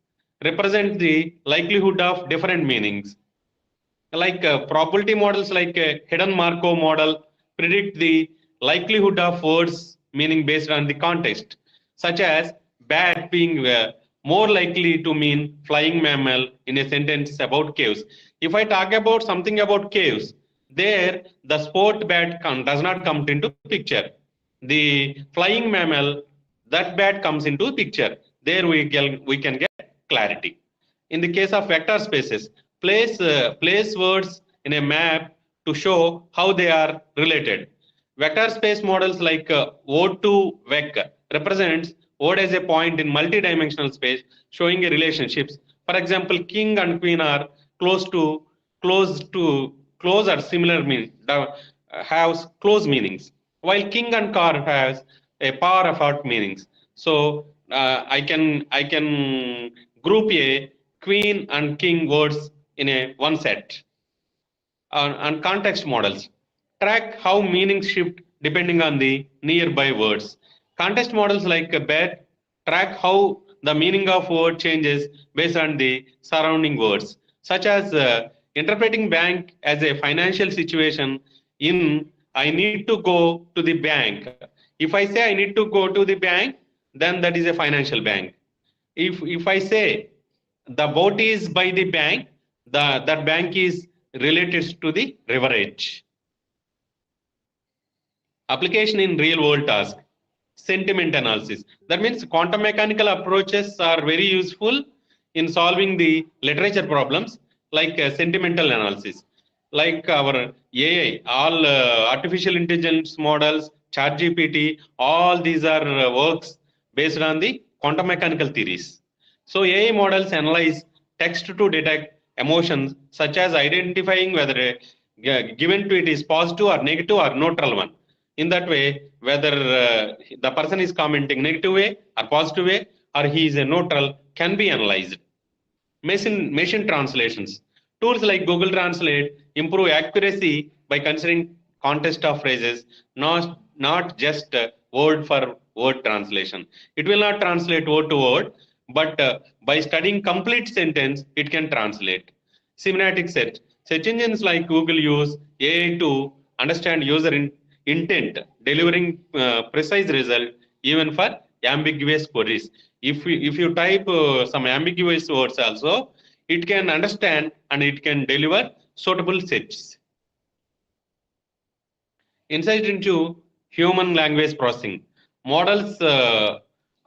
Speaker 10: represent the likelihood of different meanings. Like probability models like hidden Markov model predict the likelihood of words meaning based on the context, such as bat being more likely to mean flying mammal in a sentence about caves. If I talk about something about caves, there the sport bat does not come into picture. The flying mammal, that bat comes into picture. There we can get clarity. In the case of vector spaces, place words in a map to show how they are related. Vector space models like O2vec represents word as a point in multi-dimensional space, showing a relationships. For example, king and queen are close or similar meaning, have close meanings, while king and car has a power apart meanings. So I can group a queen and king words in one set. And context models track how meanings shift depending on the nearby words. Context models like BET track how the meaning of word changes based on the surrounding words, such as interpreting bank as a financial situation in I need to go to the bank. If I say I need to go to the bank, then that is a financial bank. If I say the boat is by the bank, that bank is related to the river edge. Application in real world task. Sentiment analysis. That means quantum mechanical approaches are very useful in solving the literature problems like sentimental analysis. Like our AI, all artificial intelligence models, ChatGPT, all these are works based on the quantum mechanical theories. So AI models analyze text to detect emotions, such as identifying whether given to it is positive or negative or neutral one. In that way, whether the person is commenting negative way or positive way, or he is a neutral, can be analyzed. Machine translations. Tools like Google Translate improve accuracy by considering context of phrases, not just word for word translation. It will not translate word to word, but by studying complete sentence, it can translate. Semantic search. Search engines like Google use AI to understand user intent, delivering precise result even for ambiguous queries. If you type some ambiguous words also, it can understand and it can deliver suitable searches. Insight into human language processing. Models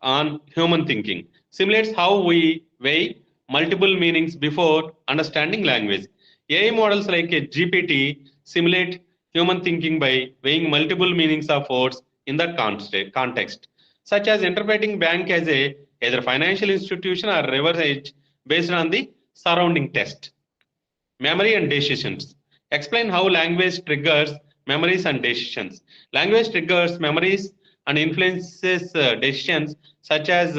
Speaker 10: on human thinking simulates how we weigh multiple meanings before understanding language. AI models like a GPT simulate human thinking by weighing multiple meanings of words in that context, such as interpreting bank as either financial institution or river edge based on the surrounding text. Memory and decisions. Explain how language triggers memories and decisions. Language triggers memories and influences decisions, such as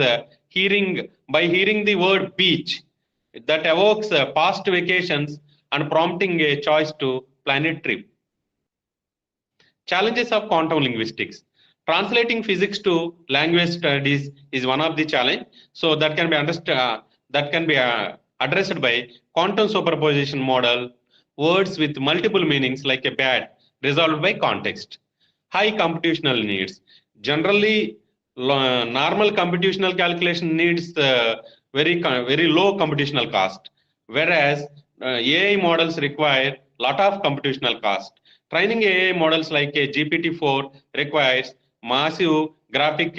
Speaker 10: hearing the word beach, that evokes past vacations and prompting a choice to plan a trip. Challenges of quantum linguistics. Translating physics to language studies is one of the challenge. So that can be addressed by quantum superposition model. Words with multiple meanings like a bat resolved by context. High computational needs. Generally, normal computational calculation needs very low computational cost, whereas AI models require lot of computational cost. Training AI models like a GPT-4 requires massive graphic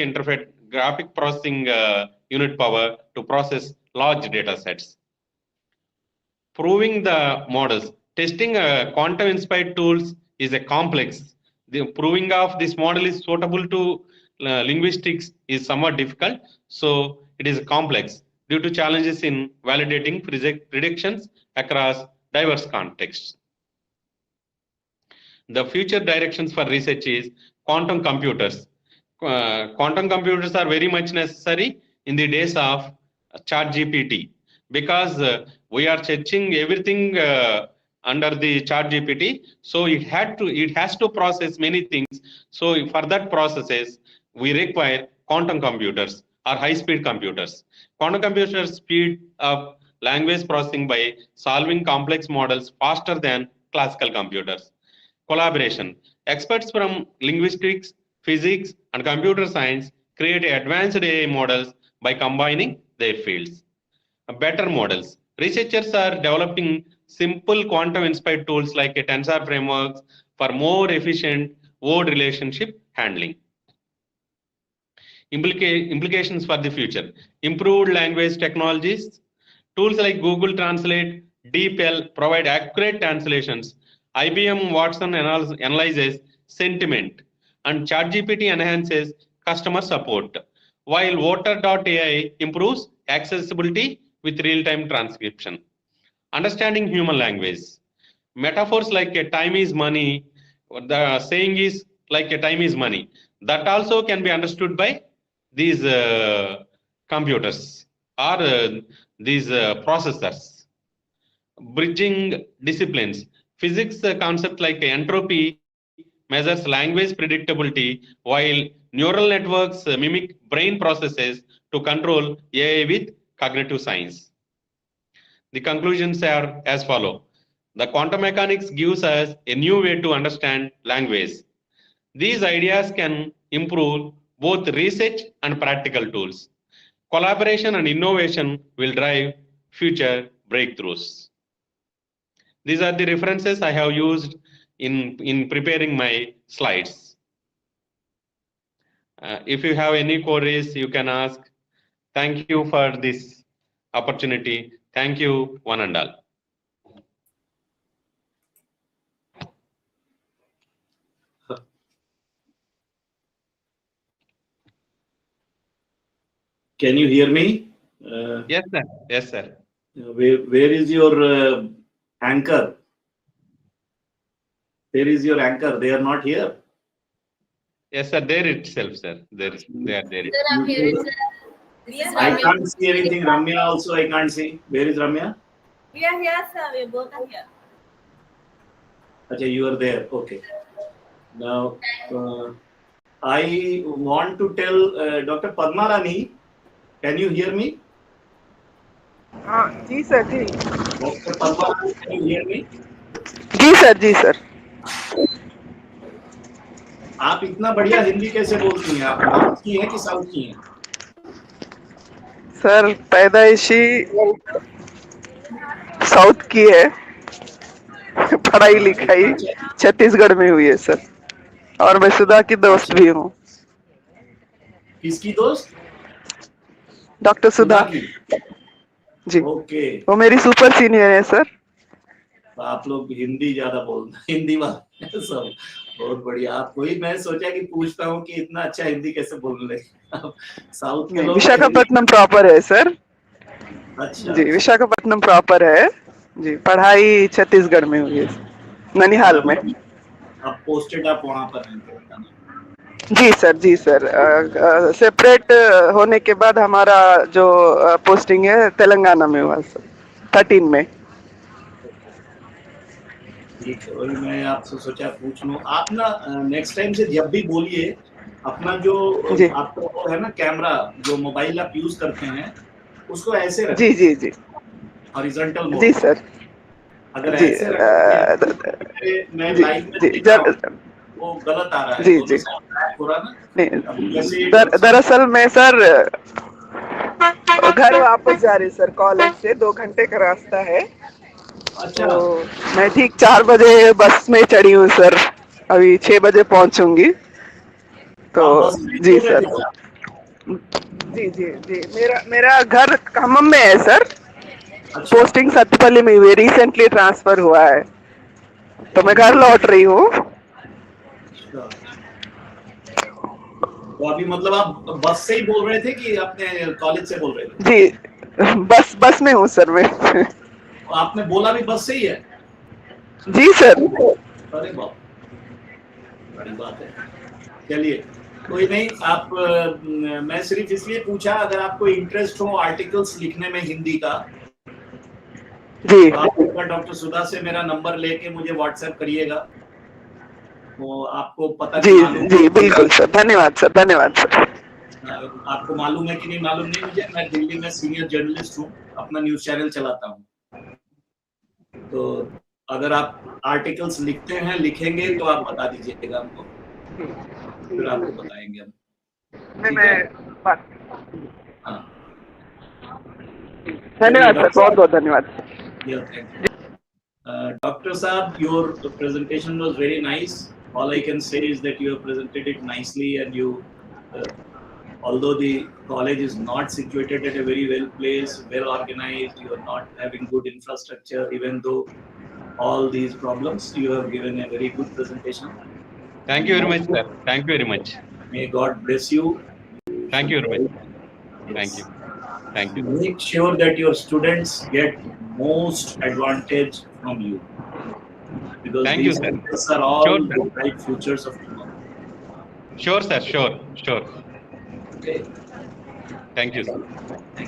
Speaker 10: processing unit power to process large data sets. Proving the models. Testing quantum-inspired tools is a complex. The proving of this model is suitable to linguistics is somewhat difficult, so it is complex due to challenges in validating predictions across diverse contexts. The future directions for research is quantum computers. Quantum computers are very much necessary in the days of ChatGPT, because we are searching everything under the ChatGPT, so it has to process many things. So for that processes, we require quantum computers or high-speed computers. Quantum computers speed up language processing by solving complex models faster than classical computers. Collaboration. Experts from linguistics, physics, and computer science create advanced AI models by combining their fields. Better models. Researchers are developing simple quantum-inspired tools like a tensor frameworks for more efficient word relationship handling. Implications for the future. Improved language technologies. Tools like Google Translate, DeepL provide accurate translations. IBM Watson analyzes sentiment, and ChatGPT enhances customer support, while Voter.ai improves accessibility with real-time transcription. Understanding human language. Metaphors like a time is money, the saying is like a time is money. That also can be understood by these computers or these processors. Bridging disciplines. Physics concept like entropy measures language predictability, while neural networks mimic brain processes to control AI with cognitive science. The conclusions are as follow. The quantum mechanics gives us a new way to understand language. These ideas can improve both research and practical tools. Collaboration and innovation will drive future breakthroughs. These are the references I have used in preparing my slides. If you have any queries, you can ask. Thank you for this opportunity. Thank you, one and all.
Speaker 3: Can you hear me?
Speaker 10: Yes, sir. Yes, sir.
Speaker 3: Where is your anchor? Where is your anchor? They are not here.
Speaker 10: Yes, sir. There itself, sir. They are there.
Speaker 4: Sir, I'm here, sir. This is
Speaker 3: I
Speaker 4: Ramya.
Speaker 3: can't see anything. Ramya also I can't see. Where is Ramya?
Speaker 6: We are here, sir. We both are here.
Speaker 3: Okay, you are there. Okay. Now, I want to tell Dr. Padmarani, can you hear me?
Speaker 9: जी sir जी
Speaker 3: Dr. Padmarani, can you hear me?
Speaker 9: जी sir
Speaker 3: आप इतना बढ़िया हिंदी कैसे बोलती हैं? आप नॉर्थ की हैं कि साउथ की हैं?
Speaker 9: सर पैदाइशी साउथ की है, पढ़ाई लिखाई छत्तीसगढ़ में हुई है सर, और मैं सुधा की दोस्त भी हूँ।
Speaker 3: किसकी दोस्त?
Speaker 9: डॉक्टर सुधा
Speaker 3: की।
Speaker 9: जी
Speaker 3: ओके।
Speaker 9: वो मेरी सुपर सीनियर है सर।
Speaker 3: तो आप लोग हिंदी ज्यादा बोलते, हिंदी वाले सब बहुत बढ़िया। आपको ही मैं सोचा कि पूछता हूँ कि इतना अच्छा हिंदी कैसे बोल रहे। साउथ के लोग
Speaker 9: विशाखापट्टनम प्रॉपर है सर।
Speaker 3: अच्छा
Speaker 9: जी विशाखापट्टनम प्रॉपर है जी, पढ़ाई छत्तीसगढ़ में हुई है, ननिहाल में।
Speaker 3: अब पोस्टेड आप वहाँ पर रहते हैं?
Speaker 9: जी सर सेपरेट होने के बाद हमारा जो पोस्टिंग है तेलंगाना में हुआ सर 13 में।
Speaker 3: ठीक है, वही मैं आपसे सोचा पूछ लूं। आप ना नेक्स्ट टाइम से जब भी बोलिए अपना जो आपको है ना कैमरा, जो मोबाइल आप यूज करते हैं उसको ऐसे रखें।
Speaker 9: जी
Speaker 3: हॉरिजॉन्टल मोड।
Speaker 9: जी सर
Speaker 3: अगर
Speaker 9: जी
Speaker 3: ऐसे मैं लाइव में देख रहा हूं, वो गलत आ रहा है,
Speaker 9: जी
Speaker 3: दोनों
Speaker 9: जी
Speaker 3: साइड ट्रैक हो रहा ना।
Speaker 9: नहीं, दरअसल मैं सर घर वापस जा रही सर, कॉलेज से 2 घंटे का रास्ता है।
Speaker 3: अच्छा,
Speaker 9: तो मैं ठीक 4 बजे बस में चढ़ी हूँ सर, अभी 6 बजे पहुंचूंगी। तो
Speaker 3: आप बस में
Speaker 9: जी
Speaker 3: बोल रहे
Speaker 9: सर,
Speaker 3: थे क्या?
Speaker 9: जी जी जी, मेरा घर खम्मम में है सर।
Speaker 3: अच्छा,
Speaker 9: पोस्टिंग सतपल्ली में हुई, रिसेंटली ट्रांसफर हुआ है, तो मैं घर लौट रही हूँ।
Speaker 3: अच्छा। तो अभी मतलब आप बस से ही बोल रहे थे कि अपने कॉलेज से बोल रहे थे?
Speaker 9: जी, बस में हूँ सर मैं।
Speaker 3: आपने बोला भी बस से ही है?
Speaker 9: जी सर।
Speaker 3: अरे बाप, बड़ी बात है। चलिए, कोई नहीं, आप मैं सिर्फ इसलिए पूछा, अगर आपको इंटरेस्ट हो आर्टिकल्स लिखने में हिंदी का,
Speaker 9: जी
Speaker 3: तो आप एक बार डॉक्टर सुधा से मेरा नंबर लेके मुझे व्हाट्सएप करिएगा, तो आपको पता
Speaker 9: जी
Speaker 3: नहीं मालूम
Speaker 9: जी, बिल्कुल सर, धन्यवाद सर, धन्यवाद सर।
Speaker 3: आपको मालूम है कि नहीं मालूम नहीं मुझे, मैं दिल्ली में सीनियर जर्नलिस्ट हूँ, अपना न्यूज चैनल चलाता हूँ। तो अगर आप आर्टिकल्स लिखते हैं, लिखेंगे, तो आप बता दीजिएगा हमको, फिर आपको बताएंगे हम। ठीक है? हाँ,
Speaker 9: धन्यवाद सर, बहुत बहुत धन्यवाद।
Speaker 3: Doctor Saab, your presentation was very nice. All I can say is that you have presented it nicely, and you, although the college is not situated at a very well placed, well organized, you are not having good infrastructure, even though all these problems, you have given a very good presentation.
Speaker 10: Thank you very much, sir. Thank you very much.
Speaker 3: May God bless you.
Speaker 10: Thank you very much. Thank you. Thank you.
Speaker 3: Make sure that your students get most advantage from you, because
Speaker 10: Thank you,
Speaker 3: these
Speaker 10: sir.
Speaker 3: students are all
Speaker 10: Sure, sir.
Speaker 3: the bright futures of tomorrow.
Speaker 10: Sure, sir. Sure.
Speaker 3: Okay.
Speaker 10: Thank you, sir.
Speaker 3: Thank you.